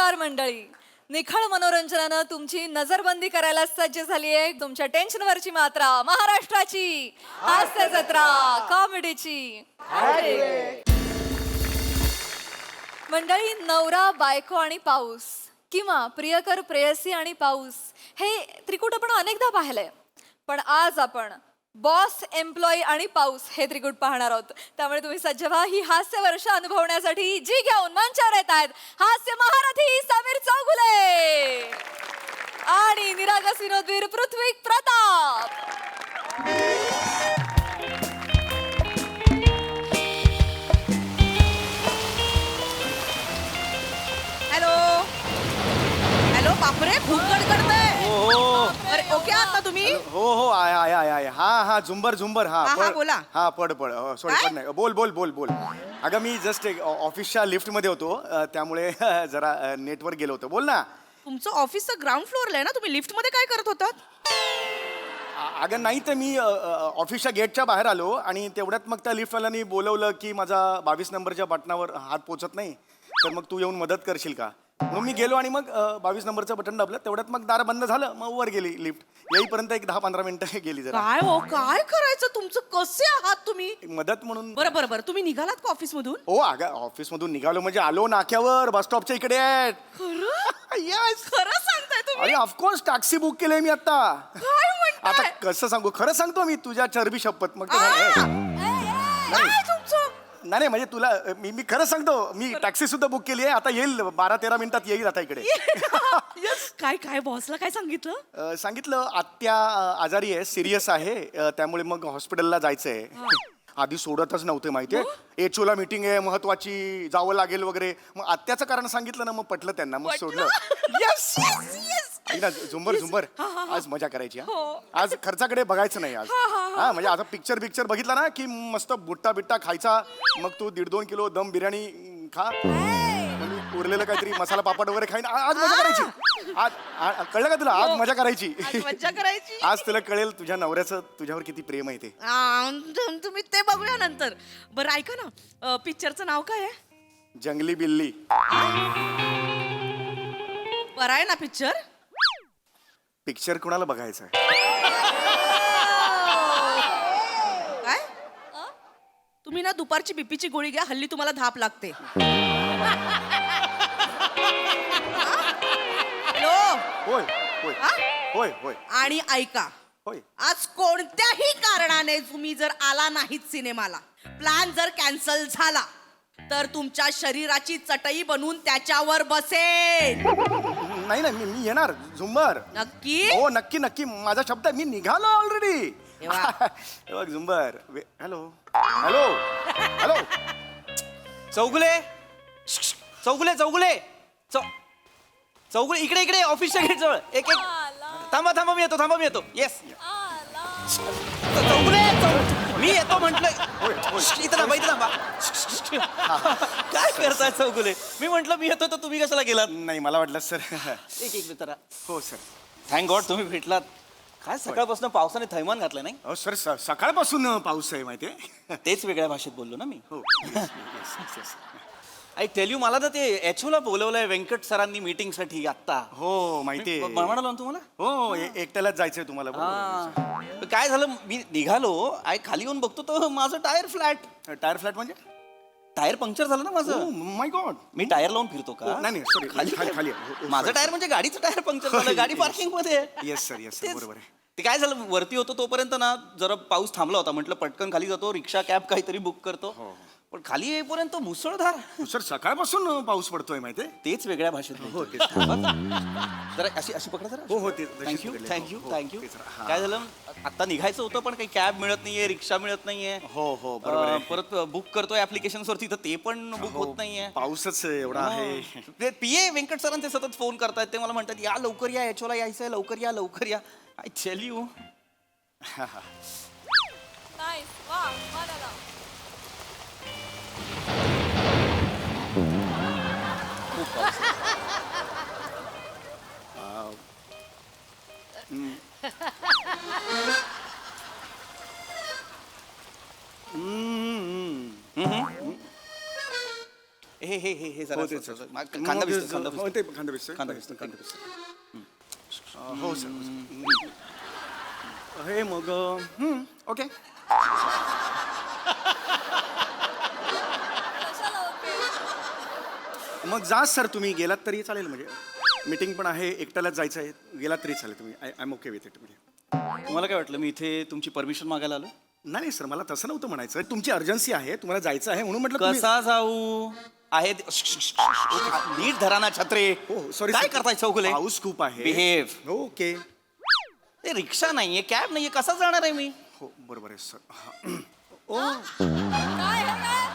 नमस्कार मंडळी. निखळ मनोरंजनानं तुमची नजरबंदी करायला सज्ज झाली आहे तुमच्या टेन्शनवरची मात्रा महाराष्ट्राची हास्य जत्रा कॉमेडीची. मंडळी, नवरा बायको आणि पाऊस किंवा प्रियकर प्रेयसी आणि पाऊस हे त्रिकूट आपण अनेकदा पाहिलंय, पण आज आपण बॉस एम्प्लॉई आणि पाऊस हे त्रिकूट पाहणार आहोत. त्यामुळे तुम्ही सज्ज व्हा ही हास्य वर्ष अनुभवण्यासाठी जी घेऊन मंचावर येत आहेत हास्य महारथी समीर चौगुले आणि निरागस विनोदवीर पृथ्वी प्रताप. हॅलो हॅलो, बापरे खूप गडगडतंय. अरे ओके आहात ना तुम्ही? हो हो आय आय आय आय हा हा झुंबर झुंबर हा हा, पड बोला. हा पड पड सॉरी काय? पड नाही बोल बोल बोल बोल. अगं मी जस्ट ऑफिसच्या लिफ्टमध्ये होतो त्यामुळे जरा नेटवर गेलो होतो. बोल ना. तुमचं ऑफिसचं ग्राउंड फ्लोअरला आहे ना, तुम्ही लिफ्ट मध्ये काय करत होतात? अगं नाही तर मी ऑफिसच्या गेटच्या बाहेर आलो आणि तेवढ्यात मग त्या लिफ्टवाल्यानी बोलवलं की माझा 22 नंबरच्या बटनावर हात पोचत नाही, तर मग तू येऊन मदत करशील का. मग मी गेलो आणि मग 22 नंबरचं बटन दाबलं. तेवढ्यात मग दार बंद झालं, मग वर गेली लिफ्ट. येईपर्यंत एक 10-15 मिनिटं गेली. जरा काय हो, काय करायचं तुमचं? कसे आहात तुम्ही? मदत म्हणून. बरं बरं बरं, तुम्ही निघालात का ऑफिस मधून? हो अगं ऑफिसमधून निघालो म्हणजे आलो नाक्यावर, बस स्टॉपच्या इकडे आहेत. खरं येस. खरं सांगताय तुम्ही? अरे ऑफकोर्स टॅक्सी बुक केली मी आता. काय म्हणताय? आता कसं सांगू, खरं सांगतो मी तुझ्या चरबी शपथ. मग काय तुमचं? नाही म्हणजे तुला मी खरं सांगतो, मी टॅक्सी सुद्धा बुक केली आहे. आता येईल 12-13 मिनिटात येईल आता इकडे. काय काय बॉसला काय सांगितलं? सांगितलं आत्या आजारी आहे, सिरियस आहे, त्यामुळे मग हॉस्पिटलला जायचंय. आधी सोडतच नव्हते माहितीये. एचओला मीटिंग आहे महत्वाची, जावं लागेल वगैरे. मग आत्याचं कारण सांगितलं ना, मग पटलं त्यांना, मग सोडलं. येस झुंबर झुंबर आज मजा करायची. आज खर्चाकडे बघायचं नाही आज. हा म्हणजे आता पिक्चर बघितला ना की मस्त बुट्टा बिट्टा खायचा, मग तू 1.5-2 किलो दम बिर्याणी खा, मग उरलेलं काहीतरी मसाला पापड वगैरे खाईन. आज मजा करायची. आज कळलं का तुला, आज मजा करायची. मज्जा करायची. आज तुला कळेल तुझ्या नवऱ्याचं तुझ्यावर किती प्रेम आहे ते. तुम्ही ते बघूया नंतर. बरं ऐका ना, पिक्चरचं नाव काय आहे? जंगली बिल्ली. बरं आहे ना पिक्चर? पिक्चर कुणाला बघायचं आहे? काय? तुम्ही ना दुपारची बीपीची गोळी घ्या, हल्ली तुम्हाला धाप लागते. हॅलो. होय होय हा? होय होय आणि ऐका, होय. आज कोणत्याही कारणाने तुम्ही जर आला नाहीत सिनेमाला, प्लॅन जर कॅन्सल झाला, तर तुमच्या शरीराची चटई बनवून त्याच्यावर बसेल. नाही नाही मी येणार झुंबर. नक्की? हो नक्की नक्की, माझा शब्द आहे. मी निघालो ऑलरेडी. तेव्हा? बघ झुंबर. Hello hello hello. Chougule Chougule Chougule Chougule, इकडे इकडे ऑफिसच्या गेट जवळ. एक थांबा मी येतो. येस चौगुले, मी येतो म्हटलं. इथं थांबा. काय करताय चौगुले? मी म्हटलं मी येतो, तर तुम्ही कशाला गेलात? नाही मला वाटलं सर. एक मिनिट. हो सर. थँक गॉड तुम्ही भेटलात. काय सकाळपासून पावसाने थैमान घातलं नाही? हो सर, सकाळपासून पाऊस आहे माहितीये. तेच वेगळ्या भाषेत बोललो ना मी. हो आय टेल यू, मला ना ते एचओला बोलवलंय व्यंकट सरांनी मीटिंग साठी आत्ता. हो माहितीये. म्हणालो ना तुम्हाला. हो एकट्यालाच जायचंय तुम्हाला. हा. काय झालं, मी निघालो, खाली येऊन बघतो तर माझं टायर फ्लॅट. टायर फ्लॅट म्हणजे? टायर पंक्चर झालं ना माझं. माय गॉड. मी टायर लावून फिरतो का? नाही सॉरी, खाली खाली खाली. माझं टायर म्हणजे गाडीचं टायर पंक्चर झालं, गाडी पार्किंग मध्ये आहे. येस सर बरोबर आहे. ते काय झालं, वरती होतो तोपर्यंत ना जरा पाऊस थांबला होता. म्हटलं पटकन खाली जातो, रिक्षा कॅब काहीतरी बुक करतो. पण खाली येईपर्यंत मुसळधार. सर सकाळपासून पाऊस पडतोय माहितीये. तेच वेगळ्या भाषेत. हो तेच. जरा अशी पकडा जरा. हो ते थँक्यू. काय झालं, आता निघायचं होतं पण काही कॅब मिळत नाहीये, रिक्षा मिळत नाहीये. हो बरोबर आहे. परत बुक करतोय ऍप्लिकेशन वरती, तर ते पण बुक होत नाहीये. पाऊसच एवढा आहे. ते पीए व्यंकट सरांचे सतत फोन करतायत. ते मला म्हणतात या लवकर या, एचओला यायचंय, लवकर या. I tell you. हे जरा हो, तेच, असं- सर. असं- खांदा भिजतोय, खांदा हो, भिजतोय. ते खांदा भिजतोय. खांदा भिजतोय. हो सर हे मग ओके कशाला ओके? मग जा सर तुम्ही गेलात तरी चालेल म्हणजे मीटिंग पण आहे एकट्यालाच जायचं आहे गेलात तरी चालेल तुम्ही I am okay with it म्हणजे तुम्हाला काय वाटलं मी इथे तुमची परमिशन मागायला आलो नाही सर मला तसं नव्हतं म्हणायचं तुमची अर्जन्सी आहे तुम्हाला जायचं आहे म्हणून म्हटलं तुम्ही- कसा जाऊ आहे नीट धरा ना छत्रे हो सॉरी काय करताय चौगुले पाऊस खूप आहे बिहेव ओके ते रिक्षा नाहीये कॅब नाहीये कसा जाणार आहे मी हो बरोबर आहे सर ओ काय हे काय?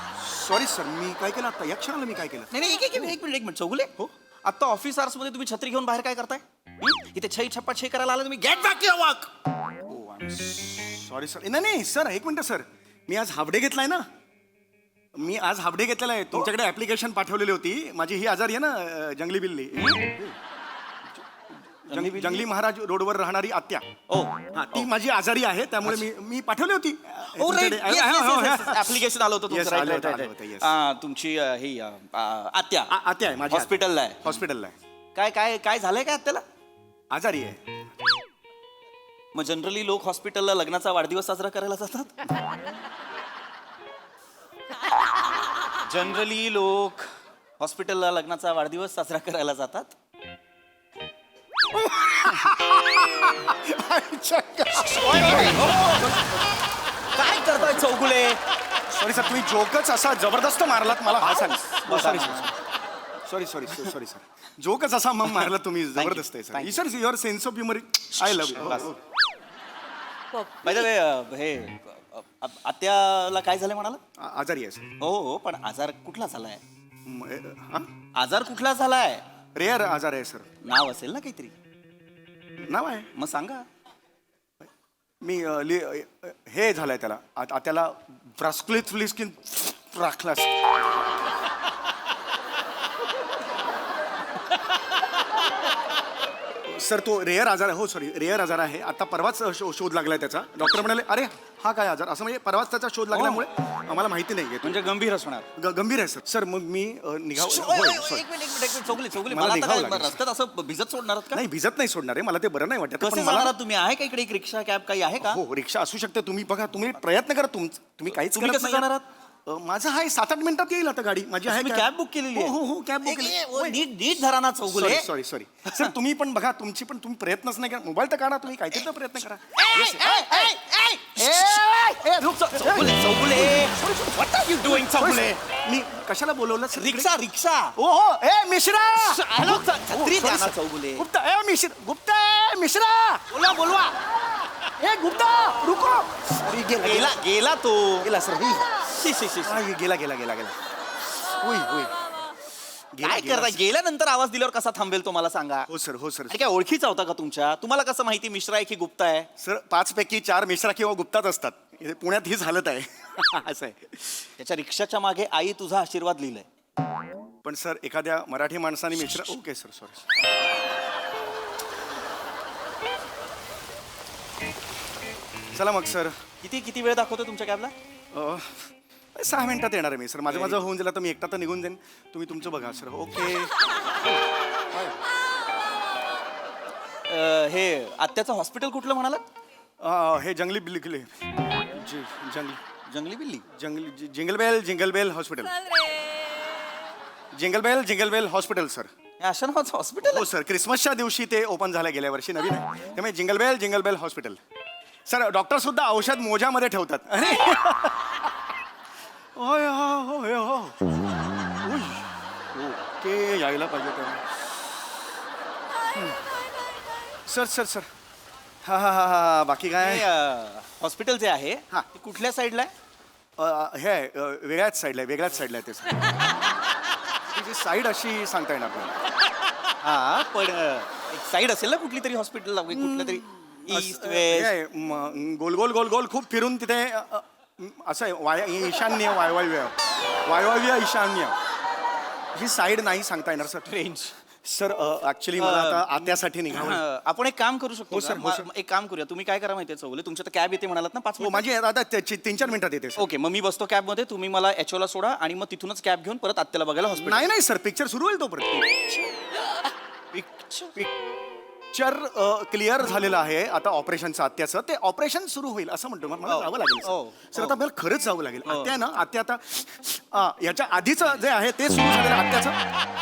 सॉरी सर मी काय केलं आता या क्षणाला मी काय केलं नाही एक मिनिट चौगुले हो आता ऑफिस आवर्स मध्ये तुम्ही छत्री घेऊन बाहेर काय करताय इथे छई छप्पा छे करायला आला तुम्ही get back your work sorry sir नाही सर एक मिनटं सर मी आज हाफ डे घेतलाय ना मी आज हाफ डे घेतलेला आहे तुमच्याकडे ऍप्लिकेशन पाठवलेली होती माझी ही आजारी आहे ना जंगली बिल्ली जंगली महाराज रोडवर राहणारी आत्या ओ हा ती माझी आजारी आहे त्यामुळे मी पाठवली होती ऍप्लिकेशन आलं होतं Yes, तुमचं, आलं right, होतं, right, आलं right. होतं, yes. तुमची ही आत्या आत्या आहे माझी हॉस्पिटलला आहे हॉस्पिटलला आहे काय काय काय झालंय काय आत्याला आजारी आहे मग जनरली लोक हॉस्पिटलला लग्नाचा वाढदिवस साजरा करायला जातात जनरली लोक हॉस्पिटलला लग्नाचा वाढदिवस साजरा करायला जातात काय करताय चौगुले सॉरी सर तुम्ही जोकच असा जबरदस्त मारलात मला हा सॉरी सॉरी सर जोकच असा मग मारला तुम्ही जबरदस्त आहे sir Thank you. Sir your sense of humour I love by the way हे आत्याला काय झालंय म्हणाला आजारी आहे सर हो पण आजार कुठला झालाय आजार कुठला झालाय रेअर आजार आहे सर नाव असेल ना काहीतरी नाव आहे मग सांगा मी हे झालंय त्याला त्याला ब्रास्कुलित फ्लिस्किन राखला सर तो रेअर आजार आहे हो सॉरी रेअर आजार आहे आता परवाच शोध लागलाय त्याचा डॉक्टर म्हणाले अरे हा काय आजार असं म्हणजे परवाच त्याचा शोध लागल्यामुळे आम्हाला माहिती नाही म्हणजे गंभीर असणार गंभीर आहे सर मग मी निघाव ओय, होय, ओय, sorry. एक मिनिट चौगुले मला मला निघावं आता काय लागेल. रस्त्यात असं भिजत सोडणार आहात का नाही भिजत नाही सोडणार आहे मला ते बरं नाही वाटत कसे पण मला जाणार आहात तुम्ही आहे का इकडे एक रिक्षा कॅब काही आहे का हो रिक्षा असू शकते तुम्ही बघा तुम्ही प्रयत्न करा तुम्ही काहीच तुम्ही करत कसं नाही. जाणार आहात? माझं आहे 7-8 मिनिटात येईल आता गाडी माझी आहे तुम्ही कॅब बुक केलेली आहे? हो कॅब बुक केली नीट धरा ना चौगुले सॉरी सर तुम्ही पण बघा तुमची पण तुम्ही प्रयत्नच नाही करा मोबाईल तर काढा तुम्ही काहीतरी तर प्रयत्न करा what are you doing Chougule मी कशाला बोलवलं sir? रिक्षा रिक्षा ओ हो ए मिश्रा हॅलो छत्री द्या ना sorry, sir. चौगुले गुप्ता ए गुप्ता ए मिश्रा बोलवा ए गुप्ता रुको अरे गेला गेला तो गेला सर शी. गेला होय काय करता गेल्यानंतर आवाज दिल्यावर कसा थांबेल तो मला सांगा हो सर आणि काय ओळखीचा होता का तुमच्या तुम्हाला कसं माहिती मिश्रा आहे की गुप्ता आहे सर 5 पैकी 4 मिश्रा किंवा गुप्ताच असतात इथे पुण्यात हीच हालत आहे असं आहे त्याच्या रिक्षाच्या मागे आई तुझा आशीर्वाद लिहिलाय पण सर एखाद्या मराठी माणसाने मिश्रा ओके सर सॉरी चला मग सर किती वेळ दाखवतो तुमच्या कॅबला 6 मिनिटात येणार आहे मी सर माझं होऊन गेलं तर मी एकटा तर निघून जाईन तुम्ही तुमचं बघा सर ओके हे आत्याचं हॉस्पिटल कुठलं म्हणालात हे जंगली बिल्ली किल्ले जंगली बिल्ली जिंगल बेल हॉस्पिटल चल रे. जिंगल बेल हॉस्पिटल सर हे अशा नावाचं हॉस्पिटल हो सर क्रिसमसच्या दिवशी ते ओपन झालं गेल्या वर्षी नवीन आहे त्यामुळे jingle bell hospital sir doctor सुद्धा औषध मोजामध्ये ठेवतात अरे होय हो ओके यायला पाहिजे तेव्हा सर हा बाकी काय हॉस्पिटल जे आहे हा. ते कुठल्या साईडला आहे हे आहे, वेगळ्याच साईडला आहे ते सर तिची साईड अशी सांगता येणार नाही हा पण एक साईड असेल ना कुठली तरी हॉस्पिटल कुठल्या तरी ईस्ट हे वेस्ट आहे, गोल खूप फिरून तिथे असं आहे ईशान्य वायव्य ईशान्य ही साईड नाही सांगता येणार सर रेंज सर ऍक्च्युली मला आता आत्यासाठी निघावं आपण एक काम करू शकतो हो, सर, का? हो, सर. एक काम करूया, तुम्ही काय करा माहितीये चौगुले, तुमच्या कॅब येते म्हणालात ना 5 हो माझी आता 3-4 मिनिटात येते सर. ओके, मग मी बसतो कॅब मध्ये, तुम्ही मला एचओला सोडा आणि मग तिथूनच कॅब घेऊन परत आत्याला बघायला हॉस्पिटल. नाही नाही सर पिक्चर सुरू होईल तोपर्यंत. पिक्चर क्लिअर झालेलं आहे आता ऑपरेशनचं आत्याचं, ते ऑपरेशन सुरू होईल असं म्हणतो. मग मला हो. जावं लागेल हो. सर आता मला खरंच जावं लागेल. हो. आत्या ना आत्या आता याच्या आधीचं जे आहे ते सुरू झालेलं आत्याचं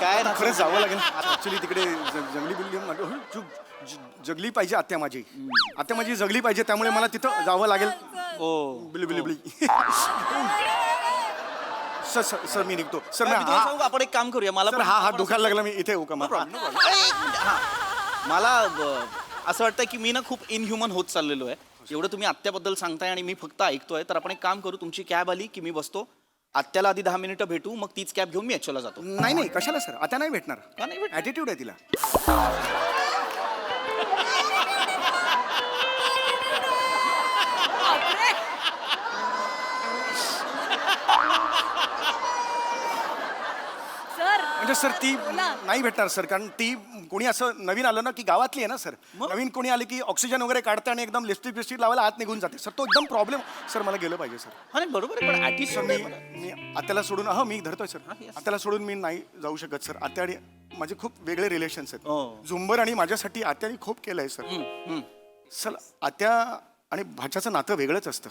काय ना खरंच जावं लागेल. ऍक्च्युली तिकडे जंगली बिल्ली जगली पाहिजे आत्या माझी. आत्या माझी जगली पाहिजे त्यामुळे मला तिथं जावं लागेल. हो. बिली बिली बिली. सर सर सर मी निघतो सर. मी तुम्हाला सांगू का, आपण एक काम करूया, मला सर पण- हा हात दुखायला लागला मी इथे येऊ का मग? एक मिनिट, हा. मला असं वाटतं की मी ना खूप इनह्युमन होत चाललेलो आहे. एवढं तुम्ही आत्याबद्दल सांगताय आणि मी फक्त ऐकतोय, तर आपण एक काम करू, तुमची कॅब आली की मी बसतो, आत्याला आधी 10 मिनिटं भेटू, मग तीच कॅब घेऊन मी एचओला जातो. नाही नाही कशाला सर आता नाही भेटणार. का नाही भेटणार? ऍटिट्यूड आहे तिला. सर म्हणजे सर ती नाही भेटणार सर, कारण ती कोणी असं नवीन आलं ना की गावातली आहे ना सर, नवीन कोणी आली की ऑक्सिजन वगैरे काढते आणि एकदम लिपस्टिक बिस्टिक लावायला आत निघून जाते सर. तो एकदम प्रॉब्लेम सर. मला गेलं पाहिजे सर. अरे बरोबर आहे, पण सर attitude मी आहे. मी आत्याला सोडून मी धरतोय सर. yes. आत्याला सोडून मी नाही जाऊ शकत सर. आत्या आणि माझे खूप वेगळे रिलेशन्स आहेत. हो. झुंबर आणि माझ्यासाठी आत्याने खूप केलंय सर. सर आत्या आणि भाच्याचं नातं वेगळंच असतं.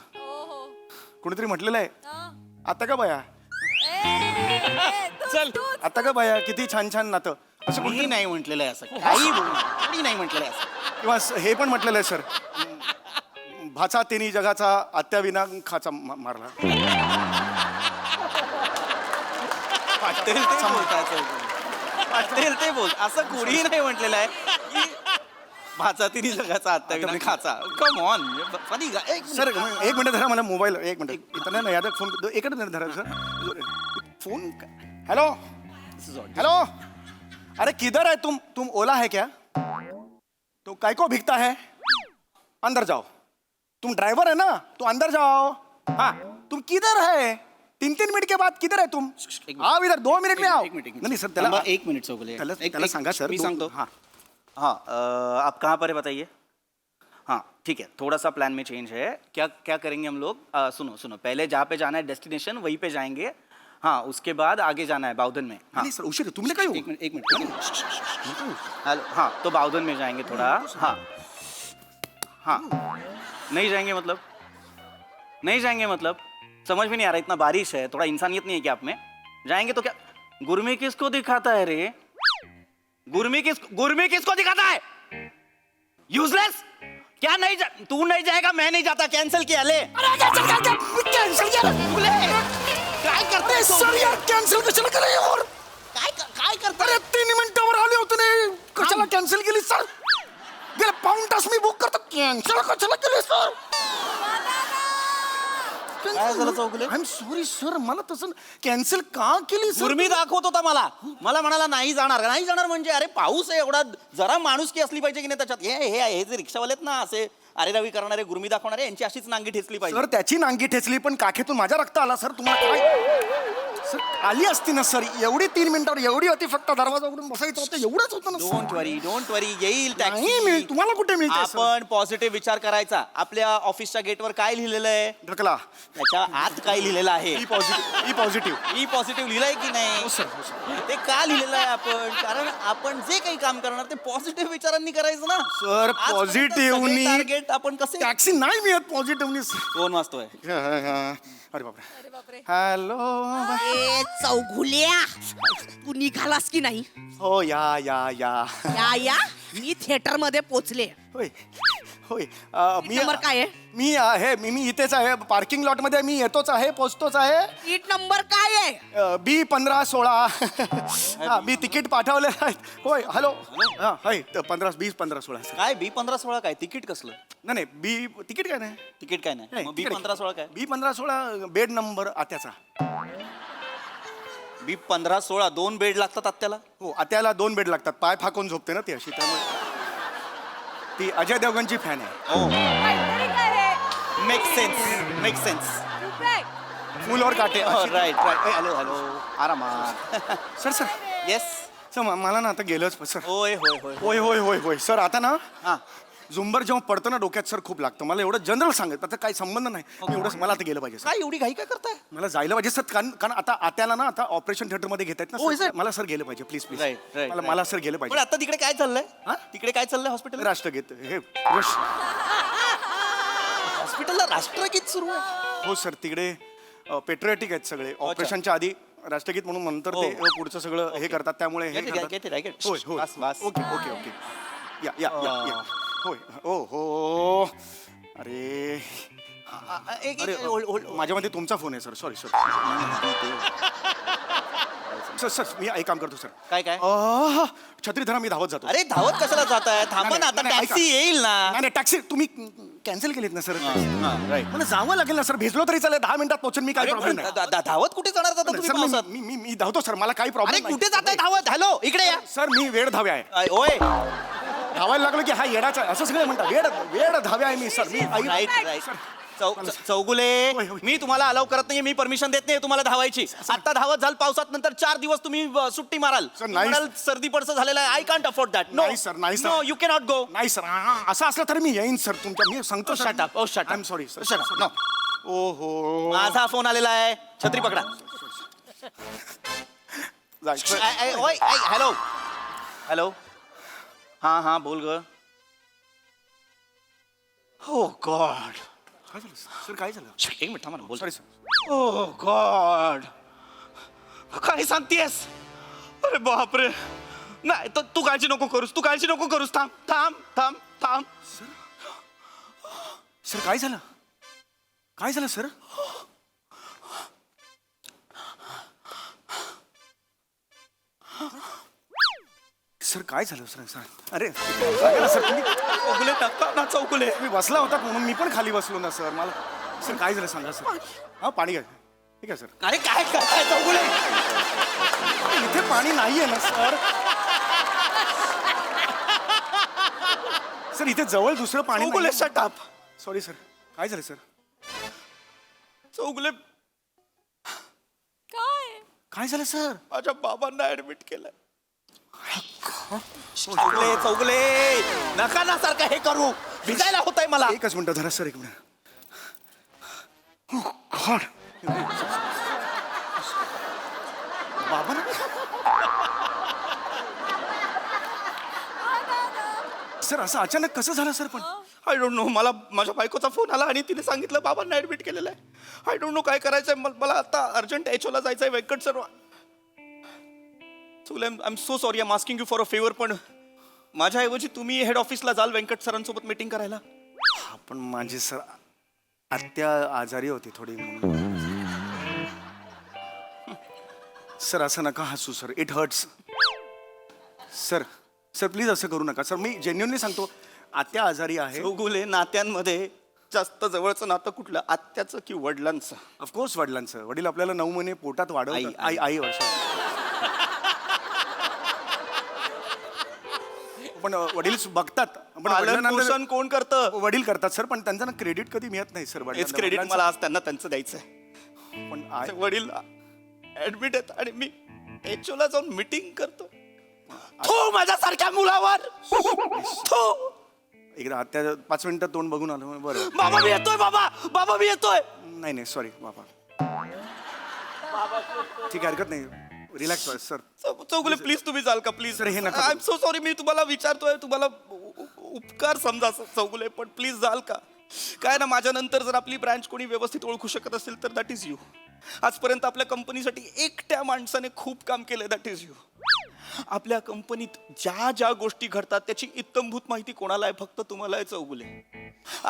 कोणीतरी म्हटलेलं आहे आता का बाया, चल. आता का बाया किती छान छान नातं असं कोणी नाही म्हटलेलं आहे असं, काही कोणी नाही म्हटलेलं आहे असं. किंवा हे पण म्हटलेलं आहे सर, भाचा तिन्ही जगाचा आत्या विना खाचा मारला. वाटेल ते बोलताय. वाटेल ते बोल, असं कोणीही नाही म्हटलेलं आहे की भाचा तिन्ही जगाचा आत्ता विना खाचा. कम ऑन सर एक मिनिट धरा मला मोबाईल. एक मिनिट इथं नाही याद फोन एकच मिनिट धरा सर. Phone hello hello. अरे किधर है तुम ओला है क्या? तो काय को भिगता है? अंदर जाओ. तुम ड्राइवर है ना, तो अंदर जाओ. हाँ तुम किधर है? 3 मिनट के बाद किधर है तुम? आओ इधर 2 मिनट में आओ. नहीं सर त्याला 1 मिनिट चौगुले, त्याला सांगा सर. मी सांगतो. हाँ हाँ आप कहाँ पर है बताइए. हाँ ठीक है, थोड़ा सा प्लान में चेंज है. क्या क्या करेंगे हम लोग, सुनो सुनो, पहले जहाँ पे जाना है डेस्टिनेशन वहीं पे जाएंगे. हाँ उसके बाद आगे जाना है बाउधन में. हाँ नहीं सर उशीर आहे. तुमने काय हो? एक मिनट हेलो. हाँ तो बाउधन में जाएंगे थोड़ा. हाँ हाँ नहीं जाएंगे मतलब, नहीं जाएंगे मतलब समझ में नहीं आ रहा. इतना बारिश है, थोड़ा इंसानियत नहीं है क्या आप में? जाएंगे तो क्या गुरमी किसको दिखाता है रे? गुरमी किसको दिखाता है? यूजलेस. क्या नहीं तू नहीं जाएगा, मैं नहीं जाता. Cancel KIA. ले कॅन्सल काय करते सर यार कॅन्सल कशाला केलं यार? काय करता. अरे 3 मिनिटावर आले होते ना, कशाला कॅन्सल केली सर? गेले पाऊण तास मी बुक करतो. कॅन्सल कशाला केली सर? काय झालं Chougule? I am sorry sir, मला तसं कॅन्सल का केली सर? गुरमी दाखवत होता मला म्हणाला नाही जाणार म्हणजे अरे पाऊस आहे एवढा, जरा माणुसकी असली पाहिजे की नाही त्याच्यात. हे जे रिक्षावाले आहेत ना असे अरे रवी करणारे, गुरमी दाखवणारे, यांची अशीच नांगी ठेचली पाहिजे. सर त्याची नांगी ठेचली पण काखेतून माझ्या रक्त आला सर. तुम्हाला काय सर आली असती ना सर, एवढी 3 मिनिटावर एवढी होती, फक्त दरवाजा उघडून बसायचं होतं, एवढंच होतं ना सर. डोंट वरी येईल नाही टॅक्सी. मिळेल. तुम्हाला कुठे मिळते सर? आपण पॉझिटिव्ह विचार करायचा. आपल्या ऑफिसच्या गेटवर काय लिहिलेलं आहे, ढकला. त्याच्या आत काय लिहिलेलं आहे. ई पॉझिटिव्ह ई पॉझिटिव्ह लिहिलंय की नाही? सर हो सर. ते का लिहिलेलं आहे आपण? कारण आपण जे काही काम करणार ते पॉझिटिव्ह विचारांनी करायचं ना सर, positive-नी- टार्गेट आपण कसे. टॅक्सी नाही मिळत पॉझिटिव्हनी. फोन वाजतोय. अरे बापरे. हॅलो. ए चौघुल्या, तू निघालास की नाही? हो या या मी थिएटर मध्ये पोचले. होय होय. नंबर काय आहे? मी आहे मी इथेच आहे पार्किंग लॉट मध्ये. मी येतोच आहे, पोचतोच आहे. सीट नंबर काय आहे? B1516. मी तिकीट पाठवलेलं आहे. होय हॅलो. हा होय 15 20 15 16. काय B1516 काय तिकीट कसलं? नाही बी तिकीट काय नाही. तिकीट काय नाही. नाही, मग तिकीट- B1516 काय? B1516 bed number आत्याचा. B1516 2 bed लागतात आत्याला. हो आत्याला 2 बेड लागतात. पाय फाकून झोपते ना ती अशी, त्यामुळे ती अजय देवगणची फॅन आहे. ओ मेक सेन्स. फुल और काटे. राईट हॅलो आरामात. सर येस सर मला ना आता गेलंच सर होय होय होय होय होय होय होय सर आता ना हा झुंबर जेव्हा पडतं ना डोक्यात सर खूप लागतं मला एवढं जनरल सांगत आता काही संबंध नाही एवढं मला आता गेलं पाहिजे सर काय एवढी घाई काय करताय मला जायला पाहिजे सर कारण कारण आता आत्याला ना आता ऑपरेशन थिएटर मध्ये घेत आहेत Oh, ना is सर. it? मला सर गेलं पाहिजे प्लीज प्लीज Right, right, मला right. मला सर गेलं पण पाहिजे आता तिकडे काय चाललंय हा? तिकडे काय चाललंय हॉस्पिटल राष्ट्रगीत हे हॉस्पिटलला राष्ट्रगीत सुरू आहे हो सर तिकडे पेट्रियाटिक आहेत सगळे ऑपरेशनच्या आधी राष्ट्रगीत म्हणून नंतर ते हो. पुढचं सगळं हे करतात त्यामुळे हे Get it, करतात. get it, I get it. होय होय बस, बस. ओके ओके ओके या या या या होय ओ हो अरे अरे माझ्या मध्ये तुमचा फोन आहे sir sorry sir sir sir मी एक काम करतो सर काय काय छत्री धरा मी धावत जातो अरे धावत कशाला जात आहे थांबा ना आता नाही, नाही, टॅक्सी ऐका. येईल ना नाही टॅक्सी तुम्ही कॅन्सल केलीत ना सर राईट मला जावं लागेल ना सर भेजलो तरी चालेल 10 मिनिटात पोहोचेन मी काही प्रॉब्लेम नाही धावत कुठे जाणार आता तुम्ही सर पावसात मी मी मी धावतो सर मला काही अरे प्रॉब्लेम कुठे जाताय धावत हॅलो इकडे या सर मी वेळ धाव्या आहे ओय धावायला लागलो की हा येडाचा असं सगळं म्हणतात वेळ वेळ धाव्या आहे मी सर मी राईट राईट सर चौगुले होय, होय. मी तुम्हाला अलाव करत नाही मी परमिशन देत नाही तुम्हाला धावायची आता धावत झाल पावसात नंतर 4 दिवस तुम्ही सुट्टी माराल सर, नाही. म्हणाल, सर्दी पडसं झालेलं आहे I can't afford that no नाही, सर, नाही, sir. No you cannot go नाही सर असं असलं तरी मी येईन सर तुमच्या मी सांगतो sir shut up. Oh, shut up. I am sorry sir Shut up. No. ओहो माझा फोन आलेला आहे छत्री पकडा जायचं ओय हॅलो हॅलो हां हां बोल ग हो गॉड काय झालं सर काय झालं एक मिनिट थांबा ना बोल सॉरी सर ओ गॉड काय सांगतेस अरे बापरे नाही तर तू काळजी नको करूस थांब थांब थांब थांब सर काय झालं काय झालं सर सर काय झालं सर सर अरे सांगा ना सर तुम्ही चौगुले टाका ना चौगुले तुम्ही बसला होता म्हणून मी पण खाली बसलो ना सर मला सर काय झालं सांगा सर हा पाणी घ्या ठीक आहे सर अरे काय करताय चौगुले इथे पाणी नाहीये ना सर सर इथे जवळ दुसरं पाणी Chougule shut up sorry sir काय झालं सर चौगुले काय काय झालं सर माझ्या बाबांना ऍडमिट केलंय चौगुले नका ना सारखं हे करू भिजायला होत आहे मला एकच मिनिट धरा सर एक मिनिट गॉड बाबा सर असं अचानक कसं झालं सर पण आय डोंट नो मला माझ्या बायकोचा फोन आला आणि तिने सांगितलं बाबांना ऍडमिट केलेलं आहे आय डोंट नो काय करायचंय मला आता अर्जंट एचओला जायचंय Vyankat sir Chugale I am so sorry I am asking you for a favour पण माझ्याऐवजी तुम्ही हेड ऑफिसला जाल व्यंकट सरांसोबत मीटिंग करायला पण माझी सर आत्या आजारी होती थोडी म्हणून सर असं नका हसू sir it hurts sir sir please असं करू नका सर मी जेन्युअनली सांगतो आत्या आजारी आहे चौगुले नात्यांमध्ये जास्त जवळचं नातं कुठलं आत्याचं की वडिलांचं ऑफकोर्स वडिलांचं वडील आपल्याला 9 महिने पोटात वाढवतात आई, आई वर्ष पण वडील बघतात पण पालन वडिलांना- पोषण कोण करतं वडील करतात सर पण त्यांचं ना क्रेडिट कधी मिळत नाही सर हेच क्रेडिट मला आज त्यांना त्यांचं द्यायचंय पण माझे वडील ऍडमिट आहेत आणि मी एचओला जाऊन मीटिंग करतो थो माझ्यासारख्या मुलावर थो एकदा आत्या 5 मिनिटात तोंड बघून आलो बरं बाबा मी येतोय बाबा मी येतोय नाही नाही सॉरी बाबा ठीक आहे हरकत नाही रिलॅक्स सर चौगुले प्लीज तुम्ही जाल का प्लीज Sir, हे नका आय एम सो सॉरी मी तुम्हाला विचारतोय तुम्हाला उपकार समजा चौगुले पण प्लीज जाल का काय ना माझ्या नंतर जर आपली ब्रँच कोणी व्यवस्थित ओळखू शकत असेल तर दॅट इज यू आजपर्यंत आपल्या कंपनीसाठी एकट्या माणसाने खूप काम केलंय दॅट इज यू आपल्या कंपनीत ज्या ज्या गोष्टी घडतात त्याची इत्तमभूत माहिती कोणाला आहे फक्त तुम्हाला आहे चौगुले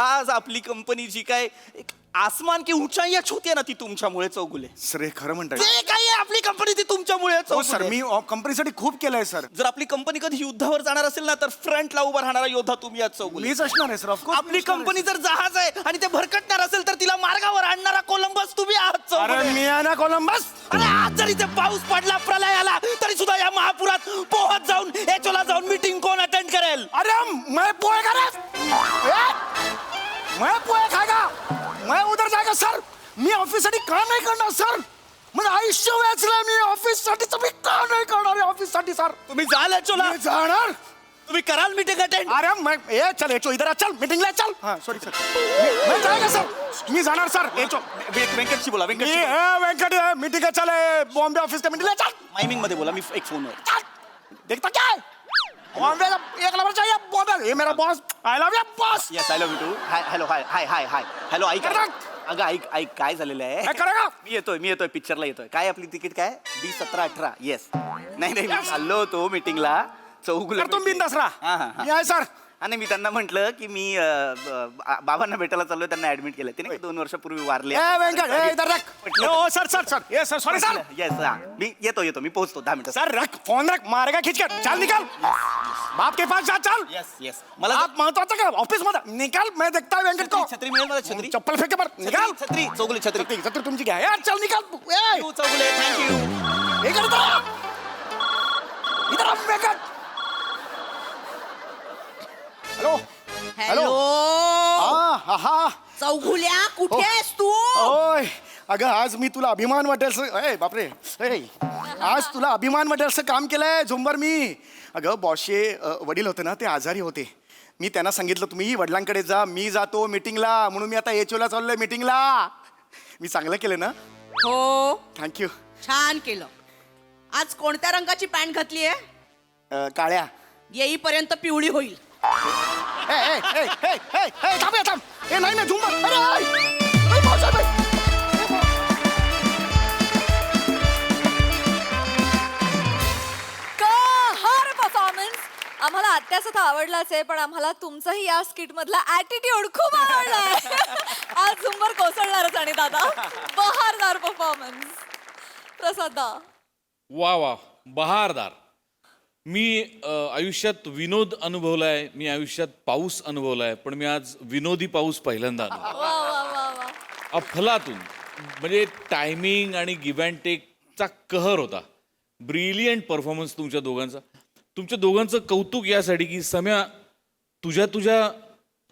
आज आपली कंपनी जी काय एक आसमान की ऊंचाई छूती आहे ना ती तुमच्यामुळे चौगुले सर हे खरं म्हणताय जे काही आहे आपली कंपनी ती तुमच्यामुळे आहे, हो सर चौगुले. मी कंपनीसाठी खूप केलंय सर जर आपली कंपनी कधी युद्धावर जाणार असेल ना तर फ्रंटला उभा राहणारा योद्धा तुम्ही आहात चौगुले मीच असणार आहे सर ऑफकोर्स आपली कंपनी जर जहाज आहे आणि ते भरकटणार असेल तर तिला मार्गावर आणणारा कोलंबस तुम्ही आहात अरे चौगुले. मी आहे ना कोलंबस अरे आज जरी ते पाऊस पडला प्रलय आला तरी सुद्धा या महापुरात पोहत जाऊन एचओला जाऊन मीटिंग कोण अटेंड करेल अरे मैं पोहे खा मैं पोहे खाएगा मैं उधर जाएगा सर मी ऑफिस साठी काम नाही करणार सर मग आयुष्य वेचलंय मी ऑफिससाठी, तर मी का नाही करणार ऑफिससाठी सर? तुम्ही जाल याचोला, मी जाणार. तुम्ही कराल मीटिंग अटेंड. अरे ए चल एचो इधर आ, चल मीटिंगला चल. हाँ सॉरी सर, मैं जाएगा सर, मी जाणार सर. एचो वेंकटशी बोला, मी वेंकटशी वेंकट मीटिंग चले बॉम्बे ऑफिस का मीटिंगला चल. माइमिंग मध्ये बोला, मी एक फोनवर. चल देखता क्या है बॉम्बे का एक नंबर चाहिए बॉम्बे. ये मेरा boss, I love you boss. Yes I love you too. Hi hello hi hi hi hi hello ऐक. अगं ऐक ऐक काय झालेलं आहे. काय करेगा? मी येतोय पिक्चरला येतोय. काय आपली तिकीट काय 20-17-18. येस नाही नाही मी चाललो होतो मीटिंगला चौगुले. तर तुम्ही बिंदास राहा. मी आहे सर. आणि मी त्यांना म्हटलं की मी बाबांना भेटायला चाललोय, त्यांना ऍडमिट केलं. ते नाही का 2 वर्षापूर्वी वारले. ए वेंकट ए इधर रख. ओ सर सर सर ये सर सॉरी सर. येस मी येतो मी पोहोचतो 10 मिनिटं. सर रख फोन रख, मारेगा खींच कर. चल निकल, बाप के पास जा चल. येस येस मला आप महत्वाचं का ऑफिस मध्ये निकल. मैं देखता हूँ वेंकट को. छत्री मिळेल मला, छत्री चप्पल फेंके पर निकल. छत्री चौगुले छत्री. छत्री छत्री तुमची घ्या यार. चल निकल. ए तू चौगुले थँक्यू. इधर इधर आ वेंकट. हेलो हॅलो हा हा. चौघुल्या कुठे आहेस तू? ओय अगं आज मी तुला अभिमान वाटेल ए बापरे ए आज तुला अभिमान वाटेल काम केलंय झुंबर मी. अगं बॉसचे वडील होते ना, ते आजारी होते. मी त्यांना सांगितलं तुम्ही वडिलांकडे जा, मी जातो मीटिंगला, म्हणून मी आता एचओला चाललोय मीटिंगला. मी चांगलं केलं ना? हो थँक्यू. छान केलं. आज कोणत्या रंगाची पॅन्ट घातली आहे? काळ्या. येईपर्यंत पिवळी होईल. ए ए ए ए ए ए थांब थांब. ए नाही नाही झुंबर. अरे ए भाऊसाहेब, ए. कहर परफॉर्मन्स. आम्हाला आत्याचं तर आवडलाच आहे, पण आम्हाला तुमचंही या स्किट मधला ऍटिट्यूड खूप आवडलाय. आज झुंबर कोसळणारच. आणि दादा बहारदार परफॉर्मन्स. प्रसादा वा वा बहारदार. मी आयुष्यात विनोद अनुभवलाय, मी आयुष्यात पाऊस अनुभवलाय, पण मी आज विनोदी पाऊस पहिल्यांदा अनुभवला. वा वा वा वा. अफलातून. म्हणजे टायमिंग आणि गिव्ह अँड टेकचा कहर होता. ब्रिलियंट परफॉर्मन्स तुमच्या दोघांचा. तुमच्या दोघांचं कौतुक यासाठी की सम्या, तुझ्या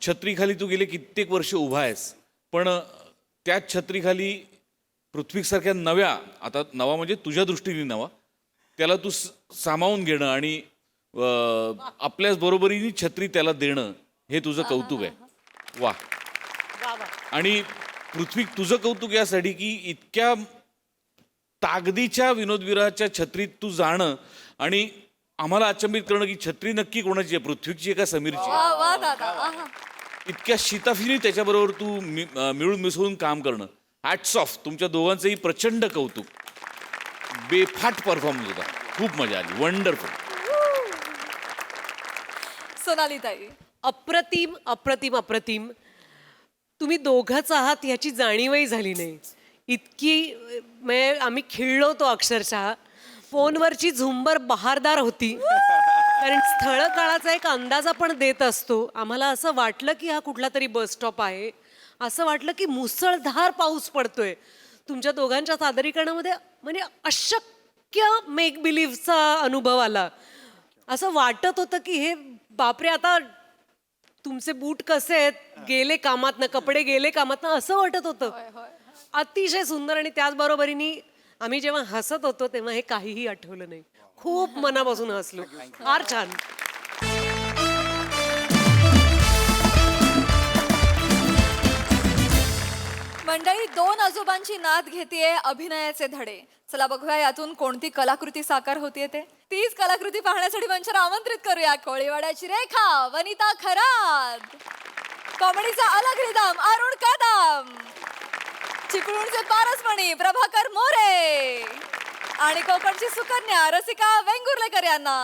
छत्रीखाली तू गेले कित्येक वर्ष उभा आहेस, पण त्याच छत्रीखाली पृथ्वीसारख्या नव्या, आता नवा म्हणजे तुझ्या दृष्टीने नवा, त्याला तू सामावून घेणं आणि आपल्याच बरोबरीने छत्री त्याला देणं, हे तुझं कौतुक आहे. वा. आणि पृथ्वी, तुझं कौतुक यासाठी की इतक्या ताकदीच्या विनोदवीराच्या छत्रीत तू जाणं आणि आम्हाला अचंबित करणं की छत्री नक्की कोणाची आहे, पृथ्वीची आहे का समीरची आहे. वा वा दादा. आहा. इतक्या शिताफीने त्याच्याबरोबर तू मिळून मिसळून काम करणं. Hats off. तुमच्या दोघांचंही प्रचंड कौतुक. बेफाट परफॉर्मन्स होता. खूप मजा आली. वंडरफुल. सोनाली ताई. अप्रतिम अप्रतिम अप्रतिम. तुम्ही दोघंच आहात ह्याची जाणीवही झाली नाही. इतकी म्हणजे आम्ही खिळलो होतो अक्षरशः. फोनवरची झुंबर बहारदार होती. कारण स्थळ काळाचा एक अंदाज आपण देत असतो. आम्हाला असं वाटलं की हा कुठला तरी बस स्टॉप आहे. असं वाटलं की मुसळधार पाऊस पडतोय. तुमच्या दोघांच्या सादरीकरणामध्ये म्हणजे अशक्य मेक बिलीव्हचा अनुभव आला. असं वाटत होतं की हे बापरे, आता तुमचे बूट कसे आहेत, गेले कामातनं, कपडे गेले कामातनं, असं वाटत होतं. अतिशय सुंदर. आणि त्याचबरोबरीने आम्ही जेव्हा हसत होतो तेव्हा हे काहीही आठवलं नाही. खूप मनापासून हसलो. फार छान. मंडळी, 2 आजोबांची नाद घेतेय अभिनयाचे धडे. चला बघूया यातून कोणती कलाकृती साकार होतीये ते. तीच कलाकृती पाहण्यासाठी मंचावर आमंत्रित करूया कोळीवाड्याची रेखा, वनिता खरात, कॉमेडीचा अलग रिदम अरुण कदम, चिपळूणचे पारसमणी प्रभाकर मोरे आणि कोकणची सुकन्या रसिका वेंगुर्लेकर यांना.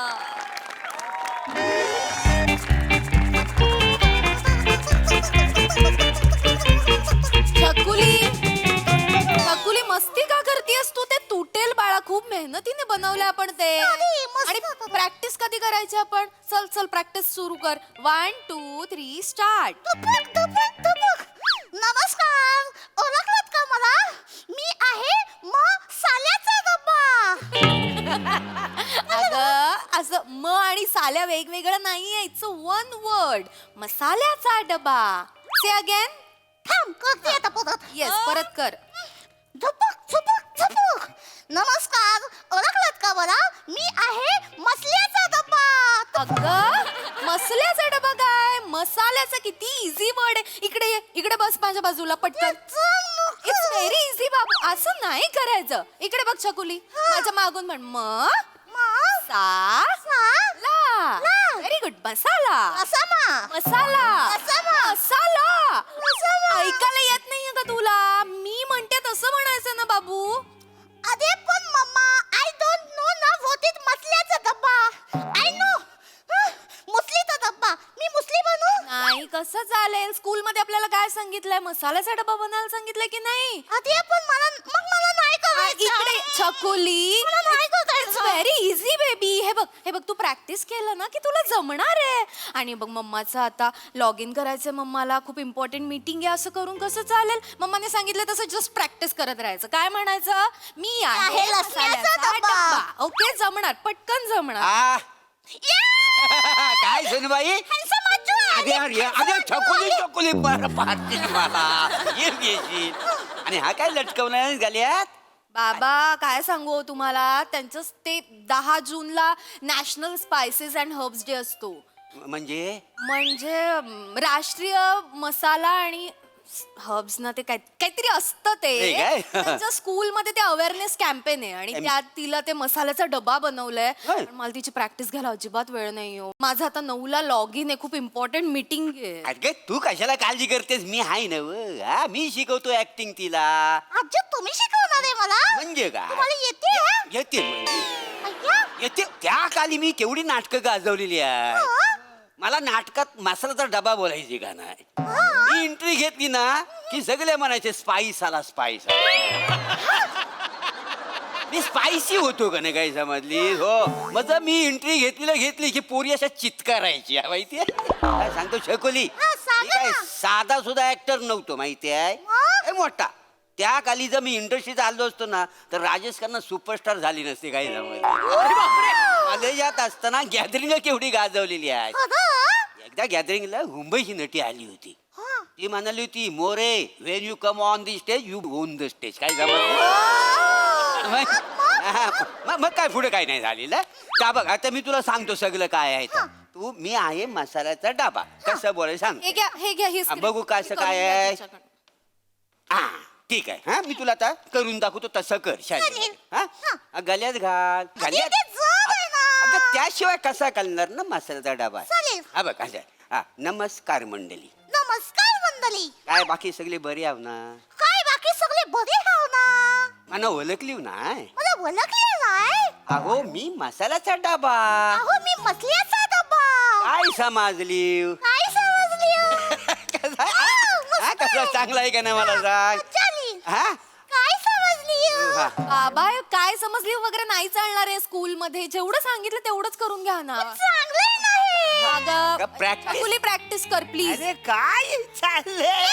छकुली मस्ती का करतेस तू? ते तुटेल बाळा, खूप मेहनतीने बनवलंय आपण ते. आणि प्रॅक्टिस कधी करायची आपण? चल चल प्रॅक्टिस सुरू कर. 1 2 3 स्टार्ट. नमस्कार, ओळखलात का मला? मी आहे साल्याचा डब्बा. अगं असं म आणि साल्या वेगवेगळं नाहीये. It's a one word. मसाल्याचा डबा. से अगेन. थांब, करते आता परत. येस, परत कर. झुपक झुपक झुपक. नमस्कार, ओळखलात का मला? मी आहे मसल्याचा डब्बा. अगं मसल्याचा डबा काय मसाल्याचा किती इझी वर्ड आहे. इकडे ये, इकडे बस माझ्या बाजूला पटकन. इट्स व्हेरी इझी बाबू, असं नाही करायचं. इकडे बघ छकुली, माझ्या मागून म्हण ला. Very good. मसाला मसाला मसाला. ऐकायला येत नाहीये का तुला? मी म्हणते तसं म्हणायचं ना बाबू. अरे पण मम्मा, आय डोंट नो ना व्हॉट इज मसल्याचा डब्बा. आय नो मुसलीचा डब्बा. मी मुसली बनू? नाही कसं चालेल? स्कूल मध्ये आपल्याला काय सांगितलंय? मसाल्याचा डबा बनवायला सांगितलंय की नाही? अरे पण मला नाही करायचं. इकडे छकुली, मला नाही करायचं. It's very easy baby. हे बघ तू प्रॅक्टिस केलं ना की तुला जमणार आहे. आणि बघ मम्माचं आता लॉग इन करायचंय, मम्माला खूप इम्पॉर्टंट मीटिंग आहे. असं करून कसं चालेल? मम्माने सांगितलं तसं जस्ट प्रॅक्टिस करत राहायचं. काय म्हणायचं? मी आहे आहे लसण्याचा मसाल्याचा डबा. डबा. ओके, जमणार, पटकन जमणार. आ काय सुनबाई Handsome आजू आहे. अरे छकुली बरं पाहते मला येशील. आणि हा काय लटकवणार गल्यात? बाबा काय सांगू तुम्हाला, त्यांचं ते 10 जूनला national spices and herbs day असतो. म्हणजे राष्ट्रीय मसाला आणि हर्ब्स ना ते काहीतरी असतं हे ते. काय? त्यांच्या स्कूलमध्ये ते अवेअरनेस कॅम्पेन आहे आणि त्यात तिला ते मसाल्याचा डबा बनवलाय. होय. पण मला तिची प्रॅक्टिस घ्यायला अजिबात वेळ नाही हो. माझं आता 9ला लॉग इन आहे, खूप इम्पॉर्टंट मीटिंग आहे. अरे तू कशाला काळजी करतेस? मी हाय ना व. हा मी शिकवतो ऍक्टिंग तिला. आजू तुम्ही शिकवणार आहे मला? म्हणजे काय? तुम्हाला येते हा? येते म्हणजे अय्या. येते. त्या काली मी केवढी नाटकं गाजवलेली आहे. मला नाटकात मसाल्याचा डबा बोलायची का नाही? मी एंट्री घेतली ना की सगळे म्हणायचे स्पाइस आला स्पाइस. मी स्पायसी होतो का नाही काही समजली? हो मग मी एंट्री घेतली की पोरी अशा चित्कारायची माहितीये. काय सांगतो छकुली, हा, सांगा मी काय ना. साधा सुद्धा ऍक्टर नव्हतो माहिती आहे. मग? ए मोठा त्या काली जर मी इंडस्ट्रीत आलो असतो ना तर राजेश खन्ना सुपरस्टार झाली नसते काही समजली. कॉलेजात असताना गॅदरिंग केवढी गाजवलेली आहे. खरं? एकदा गॅदरिंगला मुंबईची नटी आली होती. ती म्हणाली होती, More Wien you come on the stage you on the stage. काय मग काय पुढे काय नाही झालेलं. का बघ आता मी तुला सांगतो सगळं काय आहे ते. तू मी आहे मसाल्याचा डबा कसं बोलायचं सांग. हे घ्या ही script. बघू कसं करून काय द्या आहे. तिच्याकडे. हा ठीक आहे. हा मी तुला आता करून दाखवतो तसं कर. शाळेत हा गल्यात घाल गल्यात. ते जड आहे ना. अगं त्याशिवाय कसा करणार ना मसाल्याचा डबा. चालेल. हा बघ असं. हा नमस्कार मंडळी. नमस्कार मंडळी. काय बाकी सगळे बरे आहो ना? काय बाकी सगळे बरे हाव ना? मला ओळखली नाही. मला ओळखले नाही. अहो मी मसाल्याचा डबा. अहो मी मसल्याचा डब्बा. काय समजली? काय समजली? कसा हा, कसा चांगला आहे का नाही मला सांग. चालेल. हा काय समजली? हा. बाबा काय समजली वगैरे नाही चालणार आहे स्कूलमध्ये. जेवढं सांगितलं तेवढंच करून घ्या ना. चांगलं नाही. अगं practice? छकुली प्रॅक्टिस कर प्लीज. अरे काय चाललंय?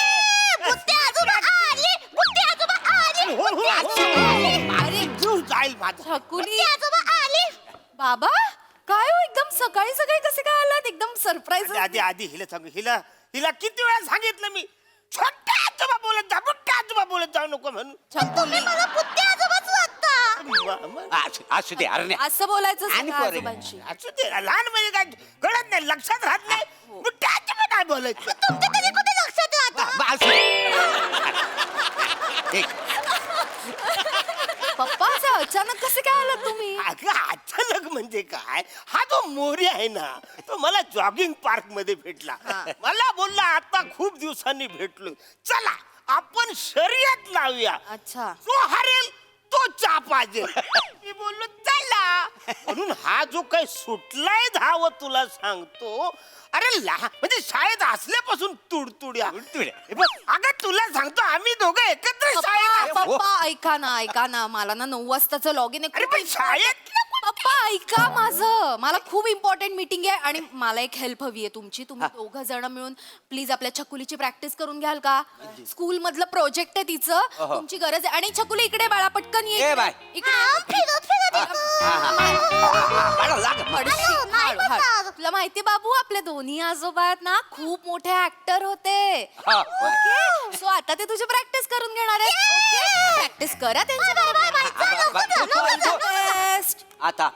बुट्टे आजोबा आले. बुट्टे आजोबा आले. अरे जीव जाईल माझा. छकुली बुट्टे आजोबा आले. बाबा काय हो एकदम सकाळी सकाळी कसे काय आलात? एकदम सरप्राईज. आधी हिला सांगू. हिला किती वेळा सांगितलं मी छोट्या आजोबा बोलत जा, मोठ्या आजोबा बोलत जाऊ नको म्हणून. तुम्ही मला बुट्टे आजोबाच वाटता. असू दे अरे असं बोलायचं आणि सगळ्या पोरे. आजोबांशी. असू दे, लहान म्हणजे काय कळत नाही, लक्षात राहत नाही. मोठ्या आजोबा काय बोलायचं. तुमच्या तरी कुठे लक्षात राहतं? पप्पा असं अचानक कसे काय आलात तुम्ही? अगं अचानक म्हणजे काय, हा जो मोरी आहे ना तो मला जॉगिंग पार्क मध्ये भेटला. मला बोलला आता खूप दिवसांनी भेटलो, चला आपण शर्यत लावूया. अच्छा. जो हरेल तो चहा पाहिजे. मी बोललो चला. म्हणून हा जो काही सुटलाय धाव तुला सांगतो. अरे लहान म्हणजे शाळेत असल्यापासून तुडतुड्या. हे बघ, अगं तुला सांगतो आम्ही दोघं एकत्र शाळेत. पप्पा ऐका ना मला ना 9 वाजताचं लॉग इन अरे पण शाळेत पप्पा ऐका माझं, मला खूप इम्पॉर्टंट मीटिंग आहे आणि मला एक हेल्प हवी आहे तुमची. तुम्ही 2 जण मिळून प्लीज आपल्या छकुलीची प्रॅक्टिस करून घ्याल का? स्कूल मधलं प्रोजेक्ट आहे तिचं, तुमची गरज आहे. आणि छकुली इकडे बाळा पटकन ये. ए बाय. इकडे फिरत पडशी. नाही हळू, हळू. म्हणणार. तुला माहिती बाबू आपले दोन्ही आजोबा आहेत ना खूप मोठे ऍक्टर होते. हा. ओके सो आता ते तुझी प्रॅक्टिस करून घेणार आहेत. ओके प्रॅक्टिस करा त्यांच्या बरोबर. Best. आता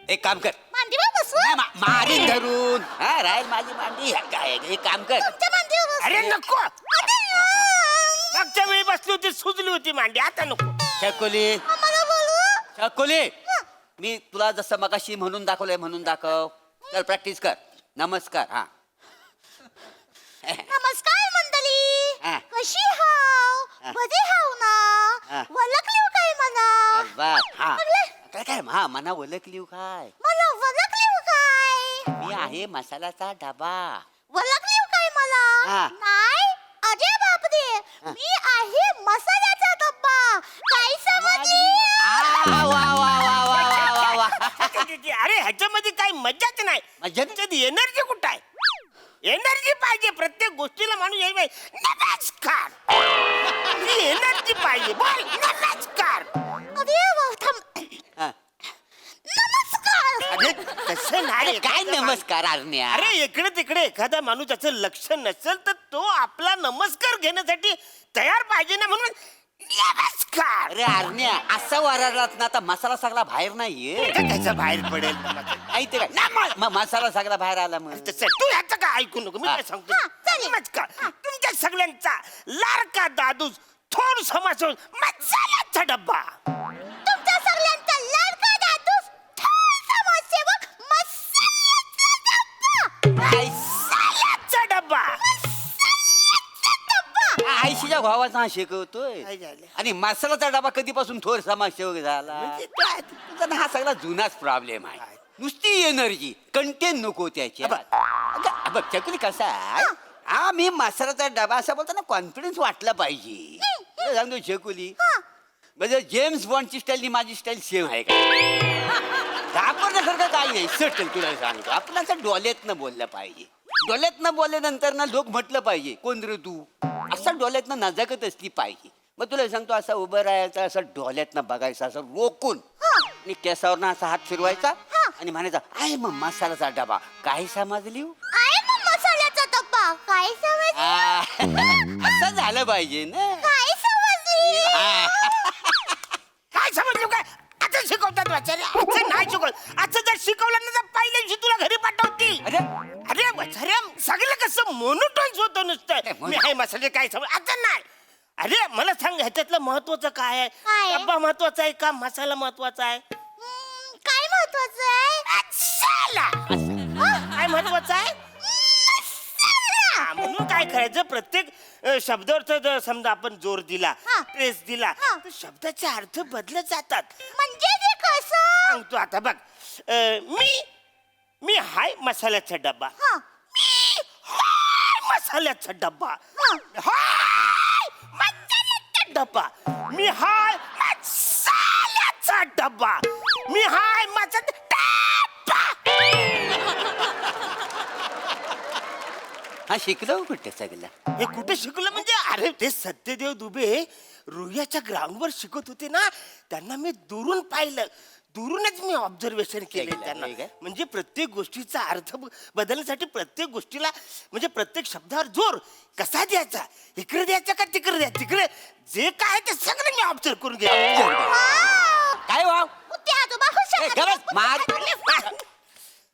एक काम कर मांडीवर बसू नाही, मारी धरून हा राहील माझी मांडी काय एक काम कर तुमच्या मांडीवर बसू अरे नको मागच्या वेळी बसली होती सुजली होती मांडी आता नको छकुली आम्हाला बोलू छकुली मी तुला जसं मगाशी म्हणून दाखवलंय म्हणून दाखव चल प्रॅक्टिस कर नमस्कार हा नमस्कार मंडळी हा. कशी हाव बरी हाव हा. ना ओळखली काय मला बस हा अरे, काय काय हा मना ओळखली काय मला ओळखली काय मी आहे मसाल्याचा डबा ओळखली काय मला हा. नाही अरे बापरे मी आहे मसाल्याचा डब्बा काय समजली आ, वा वा वा वा वा वा वा अरे ह्याच्यामध्ये काही मजाच नाही मज्जा नाही? त्याच्यात एनर्जी कुठं आहे एनर्जी पाहिजे प्रत्येक गोष्टीला माणूस येईल पाहिजे. नमस्कार एनर्जी पाहिजे बोल नमस्कार अरे वा, थांब हा. नमस्कार अरे तसं नाही काय एखादा नमस्कार आरण्या अरे इकडे तिकडे एखादा माणूस त्याचं लक्ष नसेल तर तो आपला नमस्कार घेण्यासाठी तयार पाहिजे ना म्हणून नमस्कार अरे आरण्या असा वराडात ना आता मसाला सगळा बाहेर नाहीये त्याच्या बाहेर पडेल माहिती का मसाला सगळा बाहेर आला मग तसं तू ह्याचं काय ऐकू नको मी काय सांगतो हा, चालेल. नमस्कार तुमच्या सगळ्यांचा लाडका दादूस थोड समाजून मसाल्याचा डब्बा तुमच्या सगळ्यांचा लाडका दादूस थोर समाजसेवक मसाल्याचा डब्बा मसाल्याचा डब्बा आयशीच्या भावाचा हा शिकवतोय काय झालं? आणि मसाल्याचा डबा कधीपासून थोर समाजसेवक झाला म्हणजे काय? तुझा ना हा सगळा जुनाच प्रॉब्लेम आहे नुसती एनर्जी कंटेन नको त्याची बघ चकुली कसा आहे हा मी मसाल्याचा डबा असा बोलताना कॉन्फिडन्स वाटला पाहिजे तुला सांगतो चकुली म्हणजे जेम्स बॉन्डची स्टाईल आणि माझी स्टाईल सेम आहे का घाबरण्यासारखं काही नाही सटल तुला सांगतो आपण असं डोल्यातनं बोललं पाहिजे डोल्यातनं बोलल्यानंतर ना लोक म्हटलं पाहिजे कोण रे तू असं डोल्यातनं नजाकत असली पाहिजे मग तुला सांगतो असं उभं राहायचं असं डोल्यातनं बघायचं असं रोखून आणि केसावरनं असा हात फिरवायचा आणि म्हणायचा आहे मग मसाल्याचा डबा काय समजली हो? आहे मग मसाल्याचा डब्बा काय समजली असं झालं पाहिजे ना काय समजली काय समजलं काय आता शिकवतात वाचारे असं नाही शिकवत असं जर शिकवलं ना तर पहिल्या दिवशी तुला घरी पाठवतील अरे अरे वाचारे सगळं कसं मोनोटॉन्स होतं नुसतं नाही, मी आहे मसाले काय समज आता नाही अरे मला सांग ह्याच्यातलं महत्वाचं काय आहे काय आहे? डब्बा महत्वाचा आहे का मसाला महत्वाचा आहे काय महत्वाचं आहे मसाला काय महत्वाचं आहे हा, म्हणून काय करायचं प्रत्येक शब्दावर जर समजा आपण जोर दिला हा. ट्रेस दिला हा. तर शब्दाचे अर्थ बदलत जातात म्हणजे ते कसं सांगतो आता बघ मी हाय मसाल्याचा डब्बा हा मी हाय मसाल्याचा डब्बा हा. हाय मसाल्याचा डब्बा मी हाय मसाल्याचा डब्बा मी हाय मसाल्याचा डब्बा हा शिकलो कुठे सगळं हे कुठे शिकलं म्हणजे अरे ते सत्यदेव दुबे रुह्याच्या ग्राउंडवर शिकत होते ना त्यांना मी दुरून पाहिलं दुरूनच मी ऑब्झर्वेशन केले केलं, त्यांना ठीक आहे. म्हणजे प्रत्येक गोष्टीचा अर्थ बदलण्यासाठी प्रत्येक गोष्टीला म्हणजे प्रत्येक शब्दावर जोर कसा द्यायचा इकडे द्यायचा का तिकडे द्यायचा तिकडे जे काय आहे ते सगळं मी ऑब्झर्व करून घ्या काय वाव ते आजोबा ए, गबस, मार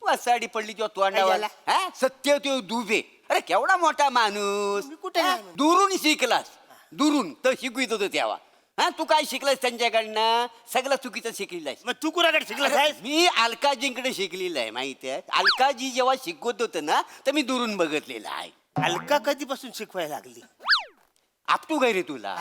वासाडी पडली किंवा तोंडावर झालं? हा? सत्य तो दुबे अरे केवढा मोठा माणूस मी कुठे हा? आहे? दुरून शिकलास दुरून तर शिकवित होतो तेव्हा हा तू काय शिकलास त्यांच्याकडनं सगळं चुकीचं शिकलेलं आहेस मग तू कुणाकडे शिकला अरे, मी अलकाजींकडे शिकलेलं आहे माहिती आहे अलकाजी जेव्हा शिकवत होतं ना तर मी दुरून बघितलेलं आहे अलका कधीपासून शिकवायला लागली आपटू काय रे तुला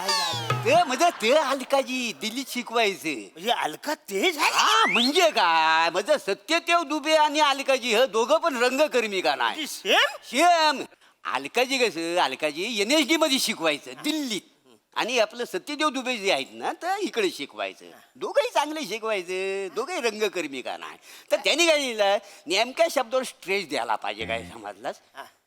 ते म्हणजे ते अलकाजी दिल्लीत शिकवायचे म्हणजे अलका ते झाली हा म्हणजे काय म्हणजे सत्यदेव दुबे आणि अलकाजी हे दोघं पण रंगकर्मी का नाही सेम शेम अलकाजी कसं अलकाजी NSD मध्ये शिकवायचं दिल्लीत आणि आपलं सत्यदेव दुबे जे आहेत ना तर इकडे शिकवायचं दोघंही चांगले शिकवायचे दोघंही रंगकर्मी का नाही तर त्यांनी काय लिहिलं नेमक्या शब्दावर स्ट्रेस द्यायला पाहिजे काय समजलास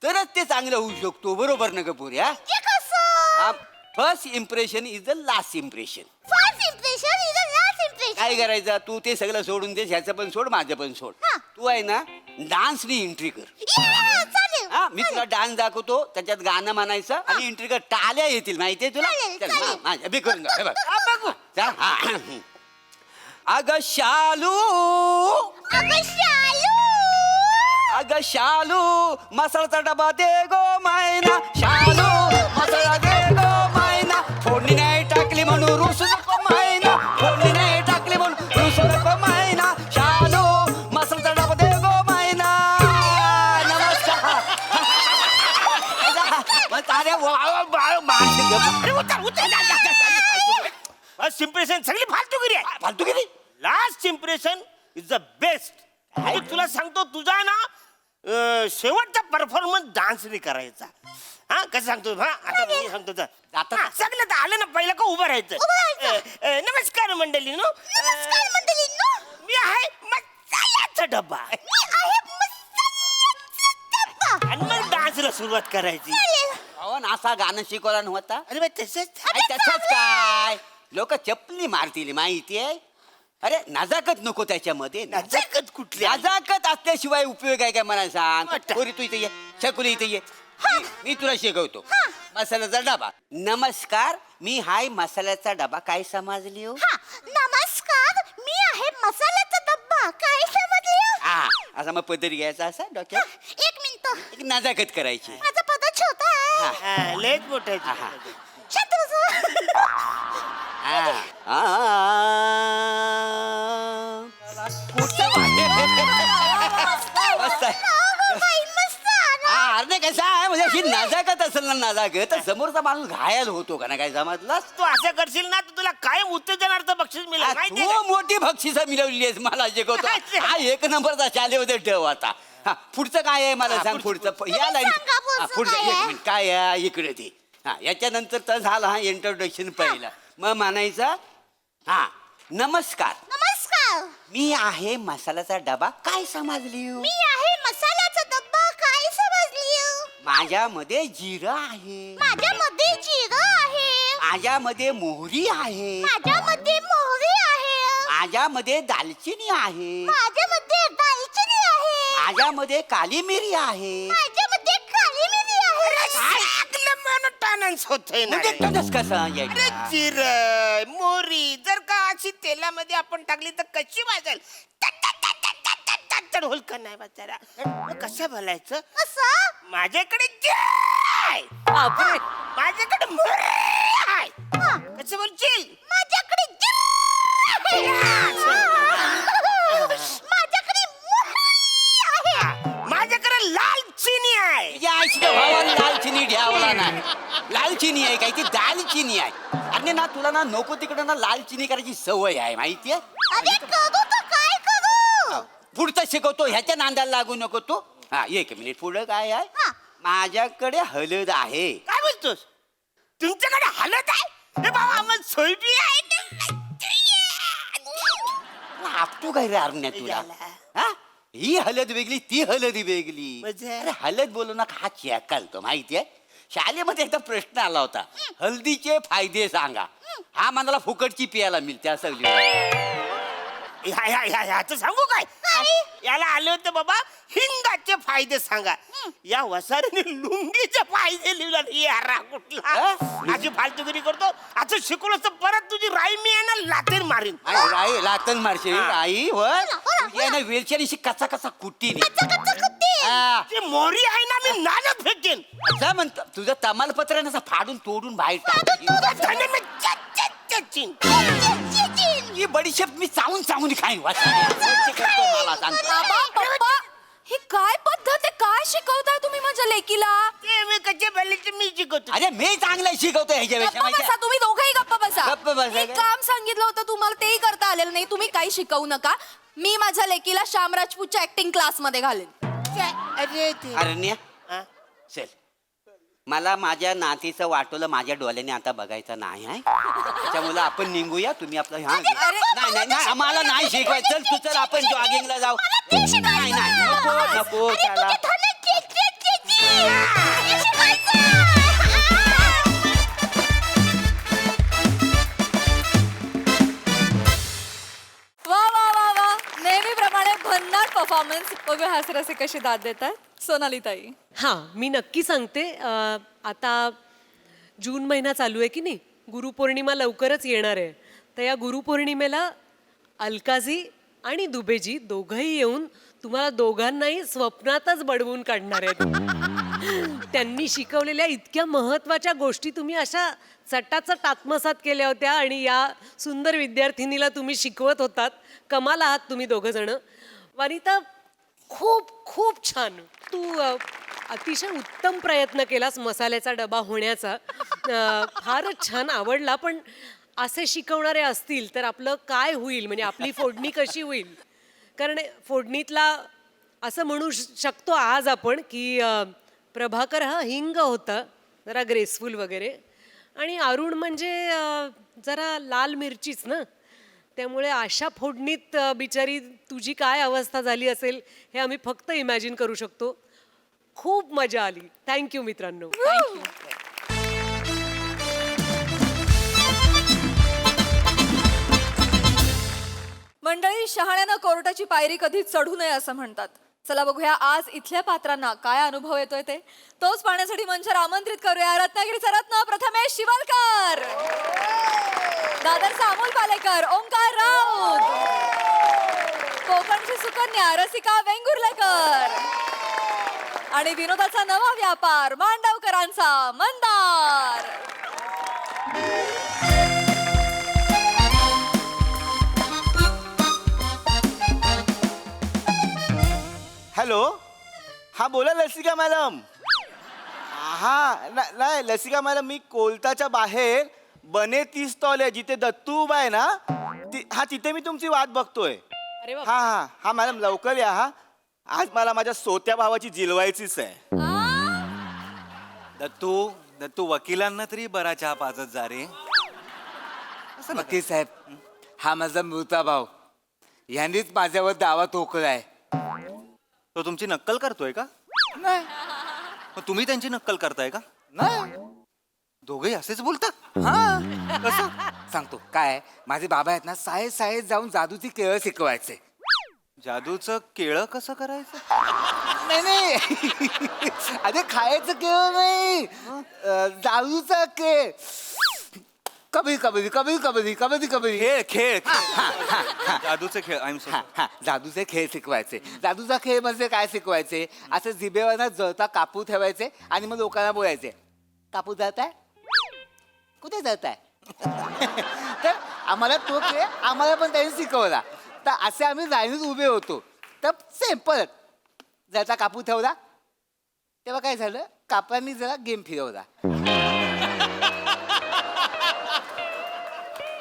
तरच ते चांगलं होऊ शकतो बरोबर ना कपूर या ते कसं first impression is the last impression first impression is the last impression काय करायचं तू ते सगळं सोडून दे ह्याचं पण सोड माझं पण सोड हा. तू आहे ना डान्सनी एंट्री कर चालेल हा मी तुला डान्स दाखवतो त्याच्यात गाणं म्हणायचं आणि एंट्री कर टाळ्या येतील माहितीये तुला चालेल, चल, चालेल. माझ्या बी करून घे, हे बघ. बघू चल, हा. अग शालू अगं शालू अग शालू मसाल्याचा डबा दे गो मायना शालू मसाला दे गो मायना फोडणी नाही टाकली म्हणून रुसू नको मायना फोडणी नाही टाकली म्हणून रुसू नको मायना शालू मसाल्याचा डबा दे गो मायना नमस्कार अरे वा इम्प्रेशन सगळी फालतूगिरी आहे. फालतूगिरी last impression is the best. तुला सांगतो तुझा ना शेवटचा परफॉर्मन्स डान्स नाही करायचा. हा कसं सांगतो हा आता मी सांगतो तर. आता- हा, सगळं तर आलं ना पहिलं का उभं राहायचं. नमस्कार मंडळी नो नमस्कार मंडळींनो मी आहे मसाल्याचा डब्बा मी आहे मसाल्याचा डब्बा आणि मग डान्सला सुरुवात करायची. अहो नासा गाणं शिकवला नव्हता अरे बा तसंच तसंच काय लोक चपली मारतील माहितीये अरे नजाकत नको त्याच्यामध्ये नजाकत कुठली आली? नजाकत असल्याशिवाय उपयोग आहे काय मला सांग वाटतं. पोरी तू इथे ये शकुली इथे ये मी तुला शिकवतो मसाल्याचा डबा नमस्कार मी हाय मसाल्याचा डबा काय समजली हो हा नमस्कार मी आहे मसाल्याचा डब्बा काय समजले हा असा मग पदर घ्यायचा असा डोक्यात एक मिनिट एक नजाकत करायची माझा पद छोटा आहे हा, लयच मोठं हा, हा. आहे. शत्रूचं मस्त आहे. अरे कसा आहे म्हणजे ही नजाकत असेल ना नजाकत तर समोरचा माणूस घायल होतो का ना काय समजलास तू असं करशील ना तर तुला कायम उत्तेजनार्थ बक्षीस मिळेल माहितीये तू का? मोठी बक्षिस मिळवली आहेस मला शिकवतो हा एक नंबरचा शालेमध्ये ठेव आता हा पुढचं काय आहे मला हा, सांग पुढचं. पुढचं या लाईन सांगा पुढचं पुढचं काय एक आहे? मिनिट काय आहे इकडे ते हा याच्यानंतर तर झालं हा इंट्रोडक्शन पहिला मग म्हणायचं हा नमस्कार नमस्कार मी आहे मसाल्याचा डबा काय समजली हो? मी आहे मसाल्याचा डब्बा काय समजली माझ्यामध्ये जिरं आहे माझ्यामध्ये जिरं आहे माझ्यामध्ये मोहरी आहे माझ्यामध्ये मोहरी आहे माझ्यामध्ये दालचिनी आहे माझ्यामध्ये दालचिनी आहे माझ्यामध्ये काली मिरी आहे माझ्यामध्ये काली मिरी आहे चांगलं मोनोटॉनन्स होतंय ना म्हणजे रे. तसंच कसं अरे यायचं? जिरं मोरी जर का अशी तेलामध्ये आपण टाकली तर कशी वाजेल तर होल का नाही वाचारा मग कसं बोलायचं असं माझ्याकडे जिरं आहे. बापरे माझ्याकडे मोहरी आहे. कसं बोलशील माझ्याकडे जिरं आहे. माझ्याकडे मोहरी आहे हा, माझ्याकडे लाल चिनी आहे. या आईच्या भावाला लालचिनी घ्यावला नाही लालचिनी आहे काय ती दालचिनी आहे आणि ना तुला ना नको तिकडे ना लालचिनी करायची सवय आहे माहितीये अरे करू तर काय करू पुढचं शिकवतो ह्याच्या नांदाला लागू नको तू हा एक मिनिट पुढं काय आहे हा. माझ्याकडे हळद आहे काय बोलतोस तुमच्याकडे हलत आहे हे बाबा आम्हाला सोयबी आहे आपटू काय रे अरण्या तुला हा ही हळद वेगळी ती हळद वेगळी म्हणजे? अरे हळद बोलू नका हा चेकालतो माहितीये शाळेमध्ये एकदा प्रश्न आला होता हल्दीचे फायदे सांगा हा मनाला फुकटची पियाला मिळते असं लिहिलं. ह्याचं सांगू काय याला आले होते बाबा हिंगाचे फायदे सांगा या वसारीने लुंगीचे फायदे लिहिला यारा कुठला अशी फालतूगिरी करतो असं शिकवलं तर परत तुझी राई मी आहे ना लातेर मारीन आई राई लातन मारशे आई होय तुझ्या ना वेलच्याशी कसा कसा कुट्टी ती मोरी आहे ना मी नाल्यात फेकेन असं म्हणतो तुझं तमालपत्र आहे ना असं फाडून तोडून बाहेर टाक त्याने मी चच्चीन. ही बडीशेप मी चावून चावून खाईन मला सांगतो बाबा पप्पा ही काय पद्धत आहे काय शिकवताय तुम्ही माझ्या लेकीला ते मी कच्चे पहिले मी शिकवतो अरे मी चांगलं शिकवतो गप्पा बसा ह्याच्यापेक्षा तुम्ही दोघंही गप्पा बसा गप्प बसा एक काय? काम सांगितलं होतं तुम्हाला तेही करता आलेलं नाही तुम्ही काही शिकवू नका मी माझ्या लेकीला श्याम राजपूतच्या ऍक्टिंग क्लास मध्ये घालेन अरे ते अरण्या हा? चल मला माझ्या नातीचं वाटोलं माझ्या डोळ्याने आता बघायचं नाही आहे त्याच्यामुळे आपण निघूया तुम्ही आपलं हा नाही नाही नाही आम्हाला नाही शिकवायचं चल तू चल आपण जॉगिंगला जाऊ नाही नाही नको नको त्याला वा वा वा वा नेहमीप्रमाणे भन्नाट परफॉर्मन्स बघूया हास्यरसे कशी दाद देतात सोनाली ताई हां मी नक्की सांगते आता जून महिना चालू आहे की नाही गुरुपौर्णिमा लवकरच येणार आहे तर या गुरुपौर्णिमेला अलकाजी आणि दुबेजी दोघंही येऊन तुम्हाला दोघांनाही स्वप्नातच बडवून काढणार आहेत. त्यांनी शिकवलेल्या इतक्या महत्वाच्या गोष्टी तुम्ही अशा चटाचट आत्मसात केल्या होत्या आणि या सुंदर विद्यार्थिनीला तुम्ही शिकवत होतात. कमाल आहात तुम्ही दोघं जण. वनिता, खूप खूप छान. तू अतिशय उत्तम प्रयत्न केलास मसाल्याचा डबा होण्याचा. फारच छान, आवडला. पण असे शिकवणारे असतील तर आपलं काय होईल, म्हणजे आपली फोडणी कशी होईल? कारण फोडणीतला असं म्हणू शकतो आज आपण की प्रभाकर हा हिंग होता, जरा ग्रेसफुल वगैरे, आणि अरुण म्हणजे जरा लाल मिरचीच ना. त्यामुळे अशा फोडणीत बिचारी तुझी काय अवस्था झाली असेल हे आम्ही फक्त इमॅजिन करू शकतो. खूप मजा आली. थँक्यू मित्रांनो. मंडळी, शहाण्यानं कोर्टाची पायरी कधी चढू नये असं म्हणतात. चला बघूया आज इथल्या पात्रांना काय अनुभव येतोय ते. तोच पाहण्यासाठी मंचावर आमंत्रित करूया रत्नागिरीचा रत्न प्रथमेश शिवलकर, दादरचा अमोल पालेकर, ओंकार राऊत, कोकणची सुकन्या रसिका वेंगुर्लेकर आणि विनोदाचा नवा व्यापार मांडवकरांचा मंदार. हॅलो, हा बोला लसिका मॅडम. हा नाही लसिका मॅडम, मी कोलताच्या बाहेर बने 30 स्टॉल आहे जिथे दत्तू उभा आहे ना, हा तिथे मी तुमची वाट बघतोय. अरे वा. हा हा हा मॅडम लवकर या. हा आज मला माझ्या सोत्या भावाची जिलवायचीच आहे. दत्तू वकिलांना तरी बरा चहा पाजत जा रे. वकील साहेब, हा माझा मृता भाऊ, यांनीच माझ्यावर दावा ठोकलाय. तो तुमची नक्कल करतोय का? नाही मग तुम्ही त्यांची नक्कल करताय का? नाही दोघेही असेच बोलतात? हा कसं सांगतो. काय माझे बाबा आहेत ना, शाळेत जाऊन जादूची केळं शिकवायचे. जादूचं केळं कसं करायचं? नाही अरे खायचं केळं नाही, जादूचा केळ. कबड्डी कबड्डी कबड्डी कबड्डी कबड्डी कबड्डी खेळ जादूचे खेळ. I am sorry. हा जादूचे खेळ शिकवायचे. जादूचा खेळ म्हणजे काय शिकवायचे, असं जिभेवर ना जळता कापूर ठेवायचे आणि मग लोकांना बोलायचे, कापूर जळताय, कुठे जळताय? तर आम्हाला तो खेळ आम्हाला पण त्यांनी शिकवला. तर असे आम्ही लाईनीत उभे होतो. तर सेम परत जळता कापूर ठेवला, तेव्हा काय झालं, कापरांनी जरा गेम फिरवला.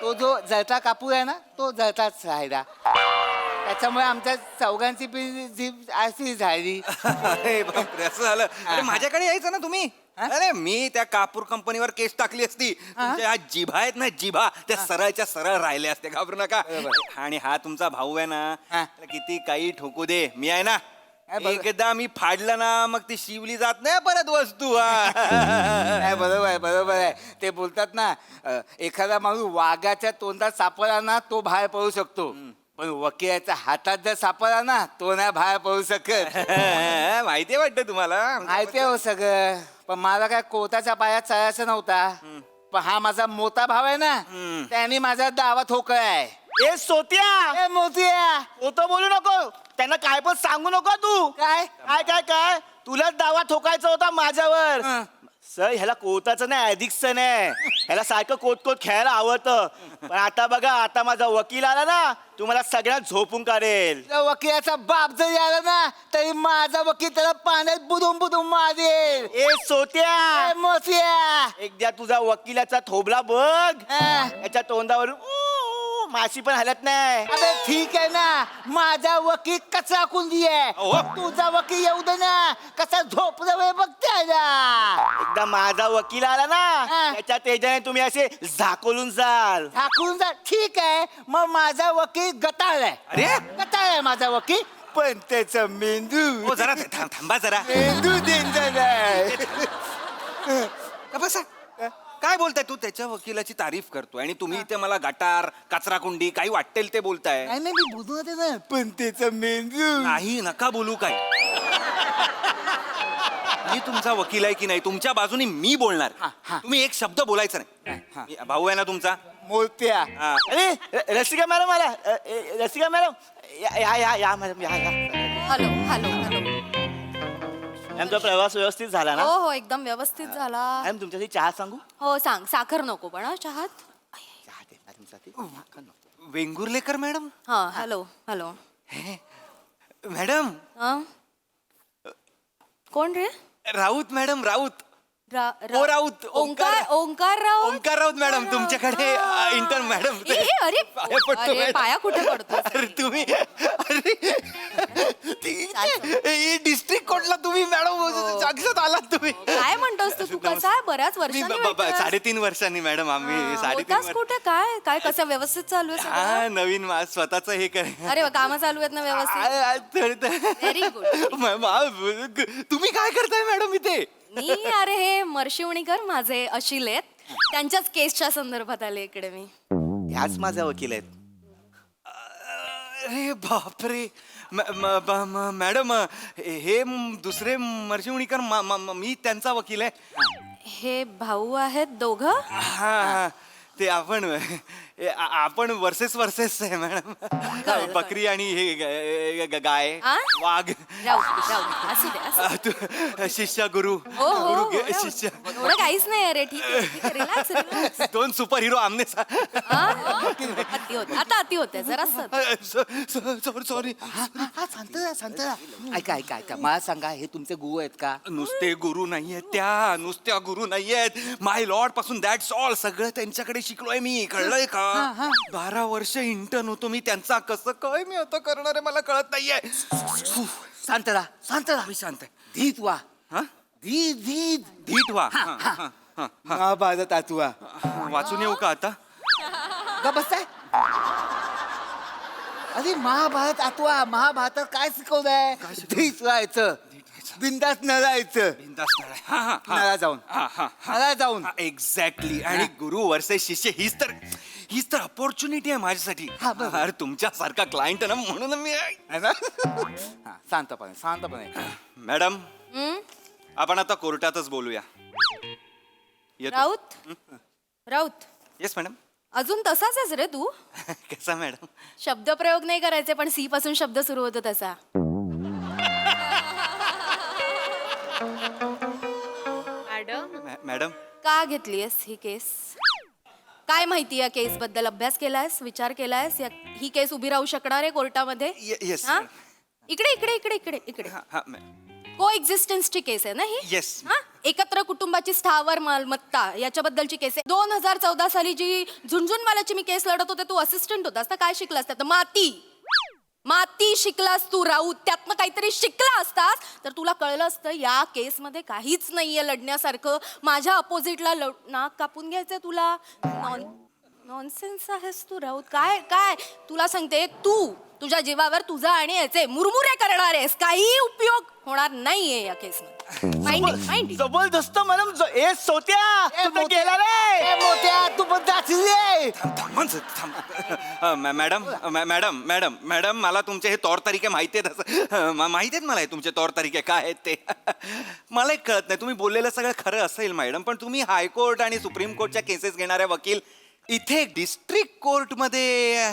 तो जो जळता कापूर आहे ना, तो जळताच राहिला. त्याच्यामुळे आमच्या चौघांची जीभ अशी झाली. अरे बापरे, असं झालं. अरे माझ्याकडे यायचं ना तुम्ही. अरे मी त्या कापूर कंपनीवर केस टाकली असती. तुमच्या ह्या जिभा आहेत ना, जिभा त्या सरळच्या सरळ राहिल्या असते. घाबरू नका. आणि हा तुमचा भाऊ आहे ना, त्याला किती काही ठोकू दे, मी आहे ना, एकदा मी फाडलं ना मग ती शिवली जात नाही परत वस्तू. बरोबर आहे. ते बोलतात ना, एखादा माणूस वाघाच्या तोंडात सापडला ना तो बाहेर पडू शकतो, पण वकिलाच्या हातात जर सापडला ना तो नाही बाहेर पडू शकत. माहिती वाटतं तुम्हाला? माहिती आहे हो सगळं, पण मला काय कोर्टाच्या पायात चढायचं नव्हता. पण हा माझा मोठा भाव आहे ना, त्याने माझा दावा ठोकलाय. ए सोत्या, ए मोतिया, तो बोलू नको, त्यांना काय पण सांगू नको तू. काय काय काय काय तुलाच दावा ठोकायचा होता माझ्यावर. सर ह्याला कोताचं नाही, ॲडिक्शन आहे. ह्याला सारखं कोत खेळायला आवडतं. पण आता बघा, आता माझा वकील आला ना, तुम्हाला सगळ्यात झोपून काढेल. त्या वकिलाचा बाप जरी आला ना तरी माझा वकील त्याला पाण्यात बुडून बुडून मारेल. ए सोत्या, ए मोतिया, एकदा तुझा वकिलाचा थोबला बघ. याच्या तोंडावर माशी पण हलत नाही. अबे ठीक आहे ना, माझा वकील कचरा कुंडी आहे. तुझा वकील येऊ दे ना, कसा झोपला वेळ बघते. एकदा माझा वकील आला ना, त्याच्या तेजाने तुम्ही असे झाकोलून जाल. झाकून जा. ठीक आहे, मग माझा वकील गटाळ आहे. अरे गटाळ आहे माझा वकील, पण त्याचा मेंदू जरा थांबा जरा. मेंदू डेंजर आहे. बसा. काय बोलताय तू? त्याच्या वकिलाची तारीफ करतोय आणि तुम्ही इथे मला गटार, कचरा कुंडी काही वाटेल ते बोलताय. नाही नाही, मी बोलू ना, पण त्याचा मेंदू. नाही, नका बोलू. काय मी तुमचा वकील आहे की नाही, तुमच्या बाजूने मी बोलणार. तुम्ही एक शब्द बोलायचा नाही. भाऊ आहे ना तुमचा, मोत्या हा. अरे रसिका मॅडम आला रसिका मॅडम या मॅडम या हॅलो हॅलो हॅलो आमचा प्रवास व्यवस्थित झाला ना हो हो एकदम व्यवस्थित झाला मॅडम तुमच्यासाठी चहा सांगू हो सांग साखर नको पण हा चहात चहा दे मॅडमसाठी वेंगुर्लेकर मॅडम हा हॅलो हॅलो मॅडम हा कोण रे राऊत मॅडम राऊत ओ राऊत ओंकार ओंकार राव ओंकार राऊत मॅडम तुमच्याकडे इंटर्न मॅडम अरे पाया पडतो, अरे, मॅडम. पाया कुठे पडतो अरे तुम्ही अरे डिस्ट्रिक्ट कोर्टला तुम्ही मॅडम जागसात आलात तुम्ही काय म्हणतोस तू कसा बऱ्याच मी वर्षांनी भेटतोय. 3.5 वर्षांनी मॅडम आम्ही 3.5 होतास वर्ष कुठे काय काय कसं व्यवस्थित चालू आहे सगळं? हा नवीन स्वतःच हे करे अरे काम चालू आहेत ना व्यवस्थित Very good. तुम्ही काय करताय मॅडम इथे मी अरे हे मर्शिवणीकर माझे अशिल आहेत त्यांच्याच केसच्या संदर्भात आले इकडे मी ह्याच माझा वकील आहेत अरे बापरे मॅडम हे दुसरे मर्शिवणीकर मी त्यांचा वकील आहे हे भाऊ आहेत दोघं हा ते आपण वर्सेस आहे मॅडम बकरी आणि हे गाय आ? वाघ राहू असू दे असू दे. तू शिष्य गुरु हो हो गुरु हो, शिष्य एवढं काहीच नाही अरे ठीक आहे, ठीक आहे रिलॅक्स रिलॅक्स 2 सुपर हिरो आमने अति होते आता अति होते जरा सॉरी ऐका मला सांगा हे तुमचे गुरु आहेत का नुसते गुरु नाहीयेत त्या नुसत्या गुरु नाहीयेत माय लॉर्ड पासून दॅट्स ऑल सगळं त्यांच्याकडे शिकलोय मी कळलंय का 12 वर्ष इंटर्न होतो मी त्यांचा कसं काय मी आता करणार आहे मला कळत नाहीये शांत राहा मी शांत आहे धीत वा हा? धीत धीट व्हा हा. महाभारत आतुआ वाचून येऊ का आता ग बसताय अरे महाभारत आठवा महाभारतात काय शिकवलंय धीत राहायचं बिंदास न राहायचं नळा जाऊन नळा जाऊन एक्झॅक्टली आणि गुरु वर्षे शिष्य हीच तर अपॉर्च्युनिटी आहे माझ्यासाठी अरे तुमच्यासारखा क्लायंट ना म्हणून मी है ना हा, शांतपणे मॅडम आपण आता कोर्टातच बोलूया राऊत येस मॅडम अजून तसाच आहेस रे तू कसा मॅडम शब्दप्रयोग नाही करायचे पण सी पासून शब्द सुरू होतो तसा मॅडम का घेतलीयस ही केस काय माहिती या केस बद्दल अभ्यास केलायस विचार केलायस ही केस उभी राहू शकणार आहे कोर्टामध्ये येस हा? इकडे इकडे इकडे इकडे इकडे को एक्झिस्टन्सची केस आहे ना ही Yes. हा? एकत्र कुटुंबाची स्थावर मालमत्ता याच्याबद्दलची केस आहे 2014 साली जी झुंझुनवाल्याची मी केस लढत होते तू असिस्टंट होतास ना काय शिकलास त्यात माती शिकलास तू राऊत त्यातनं काहीतरी शिकला असतास तर तुला कळलं असतं या केसमध्ये काहीच नाहीये लढण्यासारखं माझ्या अपोजिटला नाक कापून घ्यायचंय तुला नॉनसेन्स आहेस तू राऊत काय काय तुला सांगते तू तुझ्या जीवावर तुझा आणि याचे मुरमुरे करणार आहेस काही उपयोग होणार नाहीये या केसमध्ये जबरदस्त मॅडम ए सोत्या तू गेला रे मोत्या तू पण मॅडम मला तुमचे हे तौर तरीके माहिती आहेत माहिती आहेत मला हे तुमचे तौर तरीके काय आहेत ते मला एक कळत नाही तुम्ही बोललेलं सगळं खरं असेल मॅडम पण तुम्ही हायकोर्ट आणि सुप्रीम कोर्टच्या केसेस घेणाऱ्या वकील इथे डिस्ट्रिक्ट कोर्टमध्ये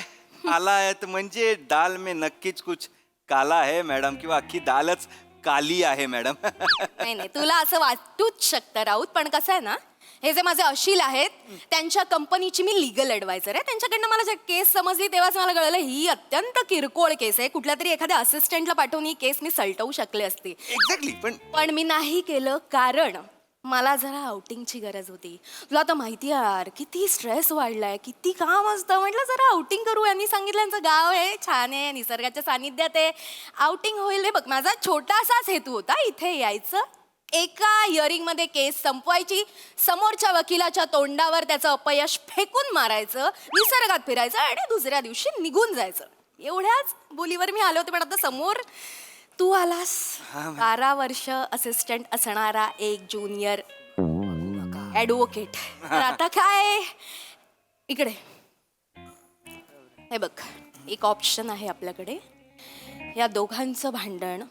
आलायत म्हणजे दाल में नक्कीच कुछ काला आहे मॅडम किंवा अख्खी दालच काली आहे मॅडम नाही तुला असं वाटूच शकतं राऊत पण कसं आहे ना हे जे माझे अशिल आहेत त्यांच्या कंपनीची मी लिगल ऍडवायझर आहे त्यांच्याकडनं मला जे केस समजली तेव्हाच मला कळलं ही अत्यंत किरकोळ केस आहे कुठल्या तरी एखाद्या असिस्टंटला पाठवून ही केस मी सलटवू शकले असते एक्झॅक्टली पण मी नाही केलं कारण मला जरा आउटिंगची गरज होती तुला आता माहिती आहे यार किती स्ट्रेस वाढलाय किती काम असतं म्हटलं जरा आउटिंग करू यांनी सांगितलं यांचं गाव आहे छान आहे निसर्गाच्या सानिध्यात आहे आउटिंग होईल हे बघ माझा छोटासाच हेतू होता इथे यायचं एका हिअरिंग मध्ये केस संपवायची समोरच्या वकिलाच्या तोंडावर त्याचं अपयश फेकून मारायचं निसर्गात फिरायचं आणि दुसऱ्या दिवशी निघून जायचं एवढ्याच बोलीवर मी आले होते पण आता समोर तू आलास 12 वर्ष असिस्टंट असणारा एक ज्युनियर ऍडव्होकेट तर आता काय इकडे हे बघ एक ऑप्शन आहे आपल्याकडे या दोघांचं भांडण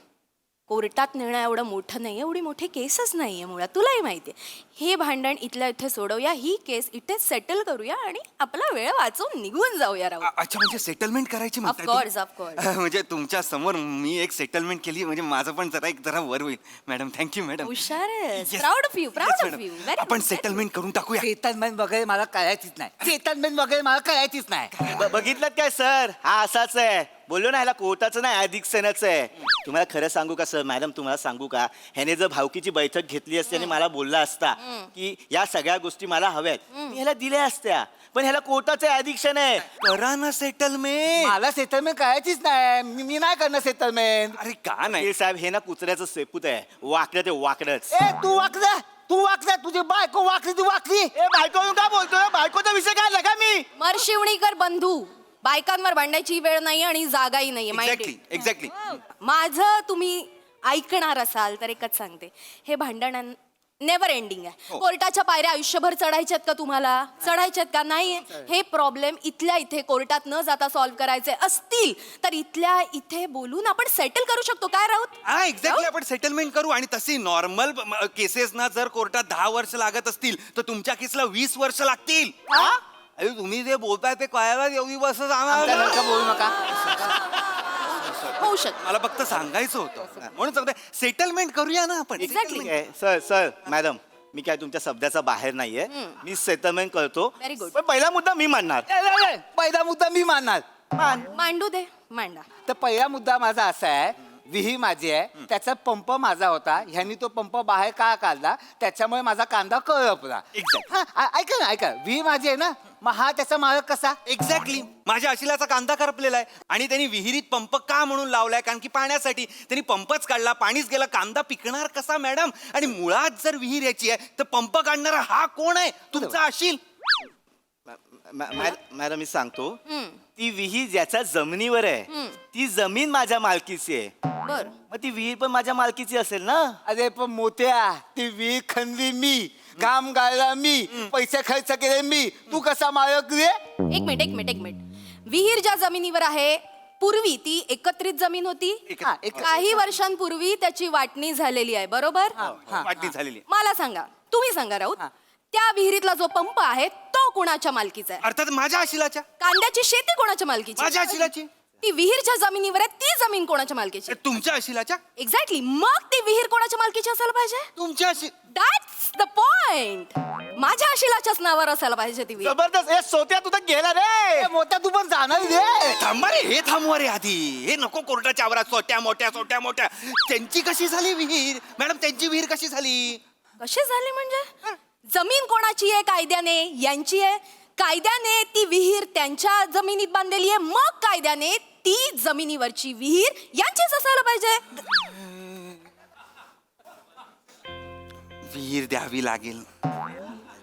कोर्टात नेणं एवढं मोठं नाही, एवढी मोठी केसच नाहीये मुळात, तुलाही माहितीये. हे भांडण इथल्या इथे सोडवूया, ही केस इथेच सेटल करूया आणि आपला वेळ वाचून निघून जाऊया राहू. अच्छा म्हणजे सेटलमेंट करायची म्हणताय तुम्ही? Of course. म्हणजे तुमच्या समोर मी एक सेटलमेंट केली म्हणजे माझं पण जरा वर होईल. Madam thank you madam. हुशार आहेस. Yes. Proud of you, proud Yes, of madam. you. Very आपण good, सेटलमेंट करून टाकूया. सेटलमेंट वगैरे मला करायचीच नाही. सेटलमेंट वगैरे मला करायचीच नाही. बघितलं काय सर, हा असाच आहे. बोललो ना ह्याला कोर्टाचं नाही अधिक सेनाचं आहे. तुम्हाला खरं सांगू का सर, मॅडम तुम्हाला सांगू का, ह्याने जर भावकीची बैठक घेतली असती आणि मला बोलला असता की या सगळ्या गोष्टी मला हव्यात, मी ह्याला दिल्या असत्या. पण ह्याला कोर्टाचं ॲडिक्शन आहे. करा ना सेटलमेंट. मला सेटलमेंट करायचीच नाही. मी नाही करणार सेटलमेंट. अरे का नाही? हे साहेब हे ना कुत्र्याचं सेपूत आहे, वाकडं ते वाकडच. ए तू वाकला तुझी बायको वाकली ती वाकली. ए बायको का बोलतोय? बायकोचा विषय काढला का मी? मरशिवणीकर बंधू, बायकांवर भांडायची वेळ नाही आणि जागाही नाहीये एक्झॅक्टली माहिती. एक्झॅक्टली. माझं तुम्ही ऐकणार असाल तर एकच सांगते, हे भांडण नेव्हर एंडिंग आहे. कोर्टाच्या पायऱ्या आयुष्यभर चढायच्यात का तुम्हाला? चढायच्यात का? नाही. हे प्रॉब्लेम इथल्या इथे कोर्टात न जाता सॉल्व्ह करायचे असतील तर इथल्या इथे बोलून आपण सेटल करू शकतो. काय राऊत? हा एक्झॅक्टली आपण सेटलमेंट करू. आणि तशी नॉर्मल केसेस ना जर कोर्टात 10 वर्ष लागत असतील तर तुमच्या केसला 20 वर्ष लागतील. अरे तुम्ही जे बोलताय ते कळायला एवढी वर्ष जाणार. बोलू नका. होऊ शकतं. मला फक्त सांगायचं होतं म्हणून सांगते सेटलमेंट करूया ना आपण. एक्झॅक्टली. ठीक आहे सर मॅडम, मी काय तुमच्या शब्दाचा बाहेर नाहीये. मी सेटलमेंट करतो. Very good. पण पहिला मुद्दा मी मानणार. पहिला मुद्दा मी मानणार. मांडू दे, मांडा. तर पहिला मुद्दा माझा असा आहे, विहीर माझी आहे, त्याचा पंप माझा होता, ह्यांनी तो पंप बाहेर का काढला, त्याच्यामुळे माझा कांदा करपला. Exactly. ऐका विहीर माझी आहे ना, मग हा त्याचा मालक कसा? एक्झॅक्टली. माझ्या अशिलाचा कांदा करपलेला आहे आणि त्यांनी विहिरीत पंप का म्हणून लावलाय? कारण की पाण्यासाठी. त्यांनी पंपच काढला, पाणीच गेला, कांदा पिकणार कसा मॅडम? आणि मुळात जर विहीर याची आहे तर पंप काढणारा हा कोण आहे? तुमचा अशिल. मॅडम मी सांगतो, ती विहीर ज्याच्या जमिनीवर आहे ती जमीन माझ्या मालकीची आहे. बर. मग ती विहीर पण माझ्या मालकीची असेल ना? अरे पण मोठ्या, ती विहीर खणली मी, काम गाळला मी, पैसे खर्च केले मी, तू कसा मालक रे? एक मिनिट. विहीर ज्या जमिनीवर आहे पूर्वी ती एकत्रित जमीन होती. काही वर्षांपूर्वी त्याची वाटणी झालेली आहे, बरोबर? वाटणी झालेली. मला सांगा, तुम्ही सांगा राऊत, त्या विहिरीतला जो पंप आहे तो कोणाच्या मालकीचा आहे? अर्थात माझ्या अशिलाच्या. कांद्याची शेती कोणाच्या मालकीची? माझ्या अशिलाची. ती विहीरच्या जमिनीवर आहे, ती जमीन कोणाच्या मालकीची? तुमच्या अशिलाच्या. एक्झॅक्टली. मग ती विहीर कोणाच्या मालकीची असायला पाहिजे? तुमच्या अशी. That's the point. माझ्या अशिलाच्याच नावावर असायला पाहिजे ती विहीर. जबरदस्त. ए सोत्या तू तर गेला रे. मोठ्या तू पण जाणार रे. थांबा रे, हे थांबवा रे आधी. हे नको कोर्टाच्या आवारात सोट्या मोठ्या. त्यांची कशी झाली विहीर मॅडम? त्यांची विहीर कशी झाली? कशी झाली म्हणजे? जमीन कोणाची आहे कायद्याने? यांची आहे. कायद्याने ती विहीर त्यांच्या जमिनीत बांधलेली आहे, मग कायद्याने ती जमिनीवरची विहीर यांचीच असायला पाहिजे. विहीर द्यावी लागेल.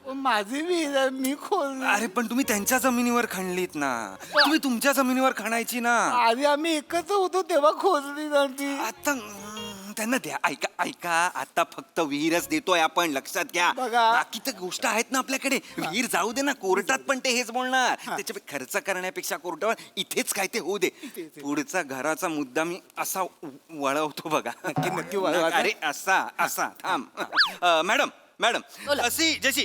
माझी विहीर आहे, मी खोल. अरे पण तुम्ही त्यांच्या जमिनीवर खणलीत ना, तुम्ही तुमच्या जमिनीवर खणायची ना. आधी आम्ही एकत्र होतो तेव्हा खोदली नव्हती. आता त्यांना द्या. ऐका आता फक्त विहीरच देतोय आपण, लक्षात घ्या. बघा. बाकी तर गोष्ट आहेत ना आपल्याकडे. विहीर जाऊ दे ना, कोर्टात पण ते हेच बोलणार. त्याच्यापेक्षा खर्च करण्यापेक्षा कोर्टावर इथेच काय ते होऊ दे. पुढचा घराचा मुद्दा मी असा वळवतो बघा. नक्की वळवा. अरे असा थांब. मॅडम बोला.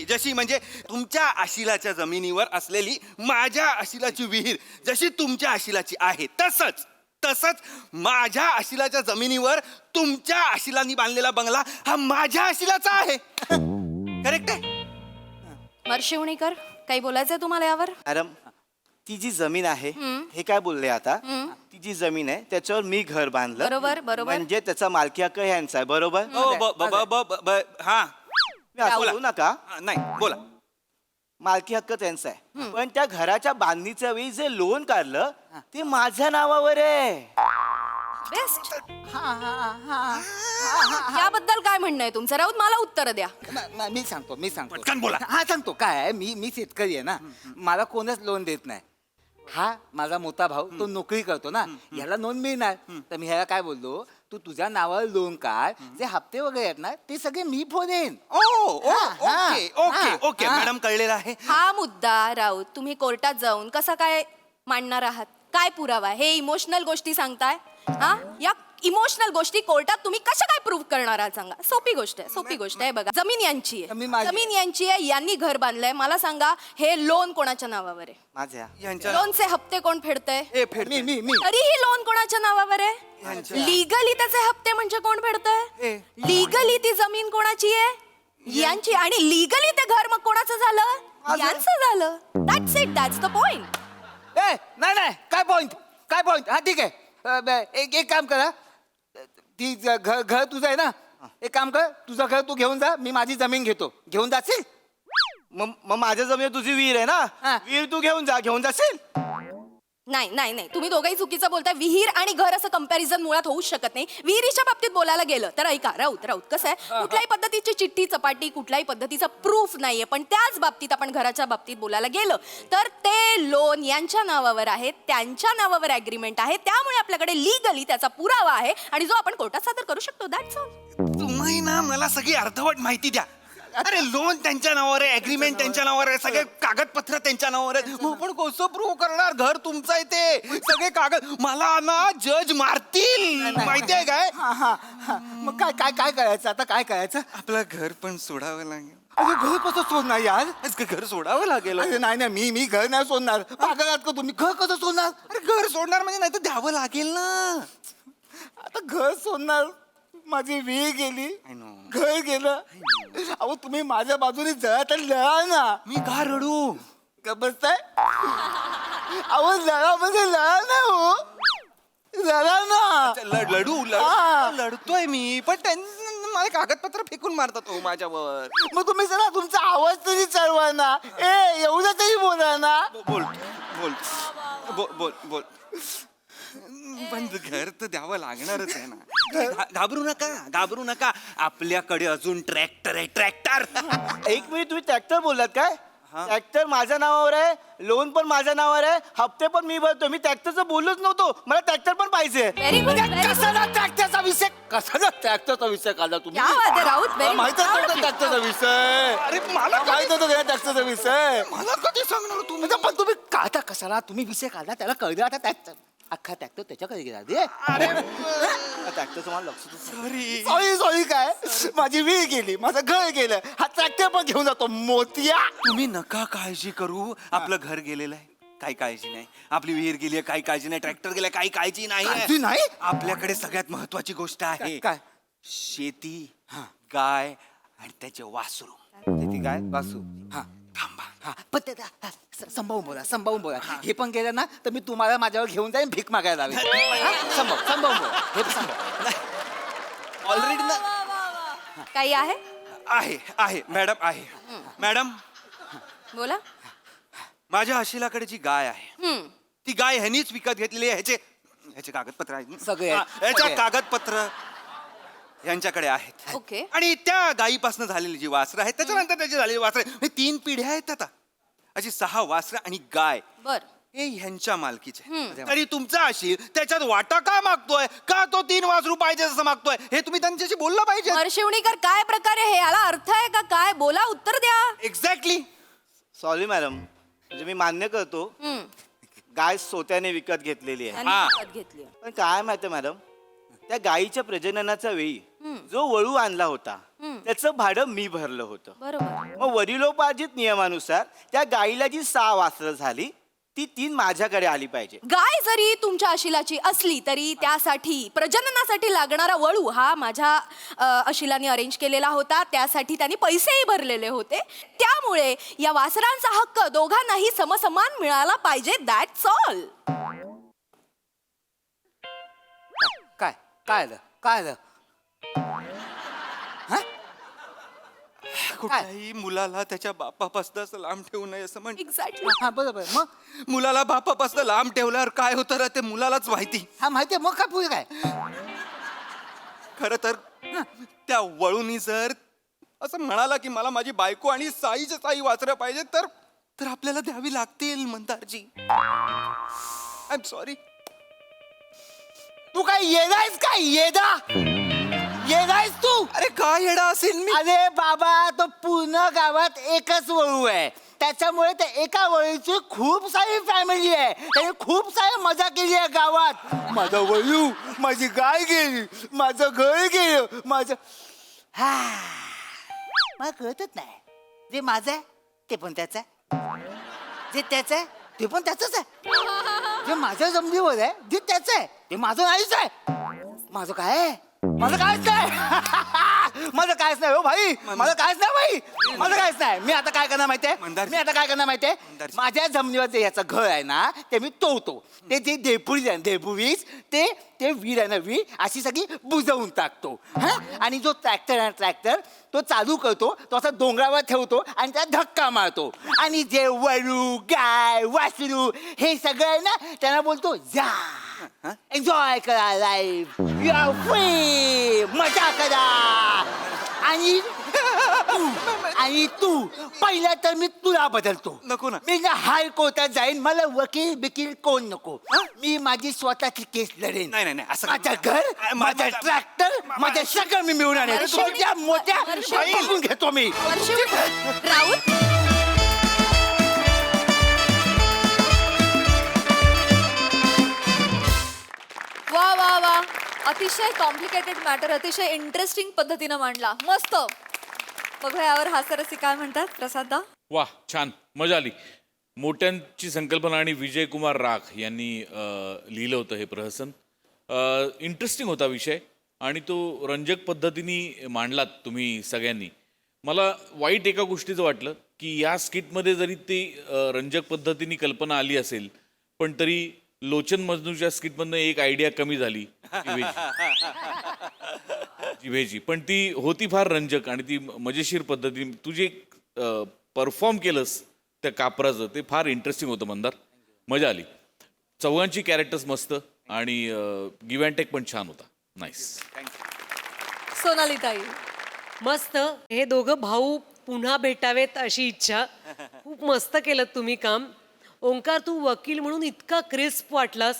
जशी म्हणजे तुमच्या अशिलाच्या जमिनीवर असलेली माझ्या अशिलाची विहीर जशी तुमच्या अशिलाची आहे, तसंच माझ्या अशिलाच्या जमिनीवर तुमच्या अशिलांनी बांधलेला बंगला हा माझ्या अशिलाचा आहे. करेक्ट आहे? मरशिवणीकर, काही बोलायचंय तुम्हाला यावर? मॅडम ती जी जमीन आहे, हे काय बोलले आता, ती जी जमीन आहे त्याच्यावर मी घर बांधलं. बरोबर. म्हणजे त्याचा मालकी हक्क ह्यांचा आहे. बरोबर? हा. मी असं बोलू नका. नाही बोला. मालकी हक्क त्यांचा आहे, पण त्या घराच्या बांधणीच्या वेळी जे लोन काढलं ते माझ्या नावावर आहे. बेस्ट. याबद्दल काय म्हणणं आहे तुमचं राऊत? मला उत्तर द्या. मी सांगतो पटकन बोला. हा सांगतो. काय आहे, मी शेतकरी आहे ना, मला कोणच लोन देत नाही. हा माझा मोठा भाऊ, तो नोकरी करतो ना, याला लोन मिळणार. तर मी ह्याला काय बोललो, तू तुझ्या नावावर लोन काढ, जे हप्ते वगैरे आहेत ना ते सगळे मी फोडेन. ओके मॅडम, कळलेलं आहे. हा मुद्दा राऊत तुम्ही कोर्टात जाऊन कसा काय मांडणार आहात? काय पुरावा? हे इमोशनल गोष्टी सांगताय? हा, या इमोशनल गोष्टी कोर्टात तुम्ही कशा काय प्रूव्ह करणार आहात सांगा. सोपी गोष्ट आहे बघा. जमीन यांची आहे, जमीन माझी. जमीन यांची आहे, यांनी घर बांधलंय. मला सांगा हे लोन कोणाच्या नावावर आहे? माझ्या यांच्या लोनचे हप्ते कोण फेडतंय? मी तरीही लोन कोणाच्या नावावर आहे? लिगली त्याचे हप्ते म्हणजे कोण फेडतंय? लिगली ती जमीन कोणाची आहे? यांची. आणि लिगली ते घर मग कोणाचं झालं? यांचं झालं. That's it, that's the point. ए नाही काय पॉइंट हा ठीक आहे. एक काम करा, ती घर तुझं आहे ना, एक काम कर, तुझं घर तू घेऊन जा, मी माझी जमीन घेतो. घेऊन जाशील? मग माझ्या जमीन तुझी विहीर आहे ना, विहीर तू घेऊन जाशील? नाही तुम्ही दोघंही चुकीचं बोलताय. विहीर आणि घर असं कंपॅरिझन मुळात होऊच शकत नाही. विहिरीच्या बाबतीत बोलायला गेलं तर ऐका राऊत कसं आहे, कुठल्याही पद्धतीची चिठ्ठी चपाटी कुठल्याही पद्धतीचा प्रूफ नाहीये. पण त्याच बाबतीत आपण घराच्या बाबतीत बोलायला गेलं तर ते लोन यांच्या नावावर आहे, त्यांच्या नावावर ऍग्रीमेंट आहे. त्यामुळे आपल्याकडे लिगली त्याचा पुरावा आहे आणि जो आपण कोर्टात सादर करू शकतो. That's all. तुम्ही ना मला सगळी अर्धवट माहिती द्या. अरे लोन त्यांच्या नावावर आहे, अग्रीमेंट त्यांच्या नावावर आहे, सगळे कागदपत्र त्यांच्या नावावर आहेत. मग पण कसं प्रूव्ह करणार? घर तुमचं आहे ते, सगळे कागद. मला ना जज मारतील, माहितीये काय? मग काय करायचं आता? काय करायचं? आपलं घर पण सोडावं लागेल. अरे घर कसं सोडणार यार? घर सोडावं लागेल. अरे नाही मी घर नाही सोडणार. पागल आहात का तुम्ही? घर कसं सोडणार? अरे घर सोडणार म्हणजे नाही तर द्यावं लागेल ना. आता घर सोडणार, माझी विहीर गेली, घर गेलं. अहो तुम्ही माझ्या बाजूने जरा तर लढा ना. मी का रडू? का बसताय? अहो लढा म्हणजे लढा ना, हो लढा ना. लढतोय मी, पण मला कागदपत्र फेकून मारतात हो माझ्यावर. मग तुम्ही जरा तुमचा आवाज तरी चढवा ना. एवढा तरी बोला ना. बोल पण घर तर द्यावं लागणारच आहे ना. घाबरू नका. आपल्याकडे अजून ट्रॅक्टर आहे, ट्रॅक्टर. एक मिनिट, तुम्ही ट्रॅक्टर बोललात काय? ट्रॅक्टर माझ्या नावावर आहे, लोन पण माझ्या नावावर आहे, हप्ते पण मी भरतो. मी ट्रॅक्टरचं बोललोच नव्हतो. मला ट्रॅक्टर पण पाहिजे. Very good. कशाला ट्रॅक्टरचा विषय काढला तुम्ही? राऊत माहित होतं ट्रॅक्टरचा विषय? अरे मला माहित होतं ट्रॅक्टरचा विषय? मला कधी सांगणार तुम्ही? पण तुम्ही काढता कशाला? तुम्ही विषय काढला, त्याला कळलं. आता ट्रॅक्टर अख्खा ट्रॅक्टर त्याच्याकडे गेला दे. ट्रॅक्टरचं मला लक्ष. सॉरी काय, माझी विहीर गेली, माझं घर गेलं, हा ट्रॅक्टर पण घेऊन जातो मोतिया. तुम्ही नका काळजी करू. आपलं घर गेलेलं आहे, काही काळजी नाही. आपली विहीर गेली आहे, काही काळजी नाही. ट्रॅक्टर गेलाय, काही काळजी काळजी नाही. नाही? आपल्याकडे सगळ्यात महत्वाची गोष्ट आहे. काय? शेती, गाय आणि त्याचे वासरू. शेती गाय वासू. हा थांबा. हा पण ते संभावून बोला. हे पण गेलं ना तर मी तुम्हाला माझ्यावर घेऊन जाईन, भीक मागायला लावेन. संभावून बोला. हे संभाव. ऑलरेडी ना काही आहे? आहे मॅडम, आहे मॅडम. बोला. माझ्या आशिलाकडे जी गाय आहे, ती गाय ह्यानीच विकत घेतलेली आहे. ह्याचे कागदपत्र आहेत ना? सगळे आहेत. ह्याच्या सगळे. कागदपत्र यांच्याकडे आहेत. ओके. आणि त्या गायीपासून झालेली जी वासरं आहेत, त्याच्यानंतर त्याची झालेली वासरं, 3 पिढ्या आहेत आता. अशी 6 वासरं आणि गाय बर. हे ह्यांच्या मालकीचे. तरी तुमचा असेल त्याच्यात वाटा का मागतोय? का तो 3 वासरू पाहिजे असं मागतोय? हे तुम्ही त्यांच्याशी बोललं पाहिजे. वर्षिवणीकर काय प्रकारे हे? याला अर्थ आहे का काय? बोला, उत्तर द्या. एक्झॅक्टली. सॉरी मॅडम, म्हणजे मी मान्य करतो, गाय सोत्याने विकत घेतलेली आहे. त्यांनी विकत घेतली. पण काय माहितीये मॅडम, त्या गायीच्या प्रजननाच्या वेळी जो वळू आणला होता त्याचं भाडं मी भरलं होतं. बरोबर. मग वडिलोपार्जित नियमानुसार त्या गायीला जी 6 वासरं झाली ती 3 माझ्याकडे आली पाहिजे. गाय जरी तुमच्या अशिलाची असली तरी त्यासाठी प्रजननासाठी लागणारा वळू हा माझ्या अशिलाने अरेंज केलेला होता. त्यासाठी त्यांनी पैसेही भरलेले होते. त्यामुळे या वासरांचा हक्क दोघांनाही समसमान मिळाला पाहिजे. That's all. काय आलं? कुठल्याही मुलाला त्याच्या बापापासून असं लांब ठेवू नये असं म्हण. एक्झॅक्टली. हा बरोबर. मग मुलाला बापापासून लांब ठेवल्यावर काय होतं रे ते मुलालाच माहिती. हा माहितीये. मग काय पुढे काय? खर तर त्या वळूनी जर असं म्हणाला की मला माझी बायको आणि साईच्या साई वाचलं पाहिजे तर आपल्याला द्यावी लागतील मंदारजी. I am sorry. तू काय येदायस काय? येणारस तू? अरे काय येडा असेल मी? अरे बाबा, तो पूर्ण गावात एकच वळू आहे, त्याच्यामुळे त्या एका वळीची खूप सारी फॅमिली आहे. त्याने खूप सारी मजा केली आहे गावात. माझा वळू, माझी गाय गेली, माझं घर गेलं, माझं मला कळतच नाही. जे माझं आहे ते पण त्याचं आहे, जे त्याचं आहे ते पण त्याचंच आहे. जे माझ्या जमिनीवर आहे जे त्याचं आहे ते माझं नाहीच आहे. माझं काय आहे? माझं कायच नाही. माझं कायच नाही हो भाई, माझं कायच नाही भाई, माझं कायच नाही. मी आता काय करणार माहितीये, मंदारजी. मी आता काय करणार माहितीये, मंदारजी. माझ्या जमिनीवर जे याचं घर आहे ना ते मी तोडतो. ते जे देपुरी आहे देपुवीस ते वीर आहे ना वीर, अशी सगळी बुजवून टाकतो. हा, आणि जो ट्रॅक्टर आहे ट्रॅक्टर तो चालू करतो, तो असा डोंगरावर ठेवतो आणि त्याला धक्का मारतो. आणि जे वळू गाय वासरू हे सगळं आहे ना त्यांना बोलतो जा, एन्जॉय करा लाईफ, यू आर फ्री, मजा करा. आणि तू पहिला तर मी तुला बदलतो. नको ना. मी ना हायकोर्टात जाईन, मला वकील बिकील कोण नको. मी माझी स्वतःची केस लढेन. नाही, नाही, नाही, असं माझं नका. घर, माझं ट्रॅक्टर, माझं सगळं मी मिळून आणेन. छोट्या मोठ्या बघून घेतो मी. राहुल वा वा वा, अतिशय कॉम्प्लिकेटेड मॅटर अतिशय इंटरेस्टिंग पद्धतीनं मांडला. मस्त. बघूया यावर हास्यरसी काय म्हणतात प्रसाददा. वा, छान, मजा आली. मोठ्यांची संकल्पना आणि विजय कुमार राख यांनी लिहिलं होतं हे प्रहसन. इंटरेस्टिंग होता विषय आणि तो रंजक पद्धतीने मांडलात तुम्ही सगळ्यांनी. मला वाईट एका गोष्टीचं वाटलं की या स्किटमध्ये जरी ती रंजक पद्धतीने कल्पना आली असेल पण तरी लोचन मजनूच्या स्किटमधनं एक आयडिया कमी झाली जिभेची, पण ती होती फार रंजक आणि ती मजेशीर पद्धतीने तू जे परफॉर्म केलंस त्या कापराचं ते फार इंटरेस्टिंग होतं मंदार. मजा आली. चौघांची कॅरेक्टर्स मस्त आणि गिव्ह अँड टेक पण छान होता. नाईस. सोनाली ताई. मस्त. हे दोघं भाऊ पुन्हा भेटावेत अशी इच्छा. खूप मस्त केलं तुम्ही काम. ओंकार, तू वकील म्हणून इतका क्रिस्प वाटलास.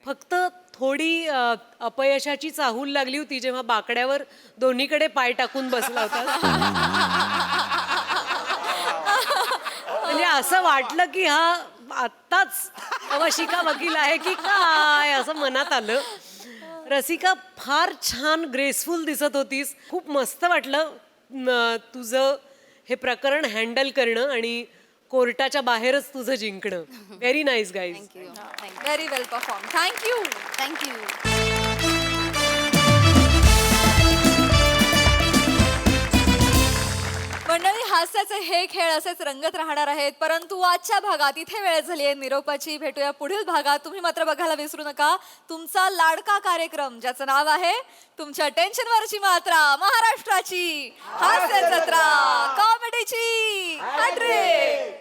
फक्त थोडी अपयशाची चाहूल लागली होती जेव्हा बाकड्यावर दोन्हीकडे पाय टाकून बसला होता. म्हणजे असं वाटलं की हा आत्ताच अवशिका वकील आहे की काय असं मनात आलं. रसिका, फार छान ग्रेसफुल दिसत होतीस. खूप मस्त वाटलं तुझं हे प्रकरण हँडल करणं आणि कोर्टाच्या बाहेरच तुझं जिंकणं. Very nice guys. व्हेरी वेल परफॉर्म. थँक्यू. थँक्यू. मंडळी, हास्याचे हे खेळ असेच रंगत राहणार आहेत, परंतु आजच्या भागात इथे वेळ झाली आहे निरोपाची. भेटूया पुढील भागात. तुम्ही मात्र बघायला विसरू नका तुमचा लाडका कार्यक्रम ज्याचं नाव आहे तुमच्या टेन्शनवरची मात्रा, महाराष्ट्राची हास्य जत्रा, कॉमेडीची हॅट्रिक.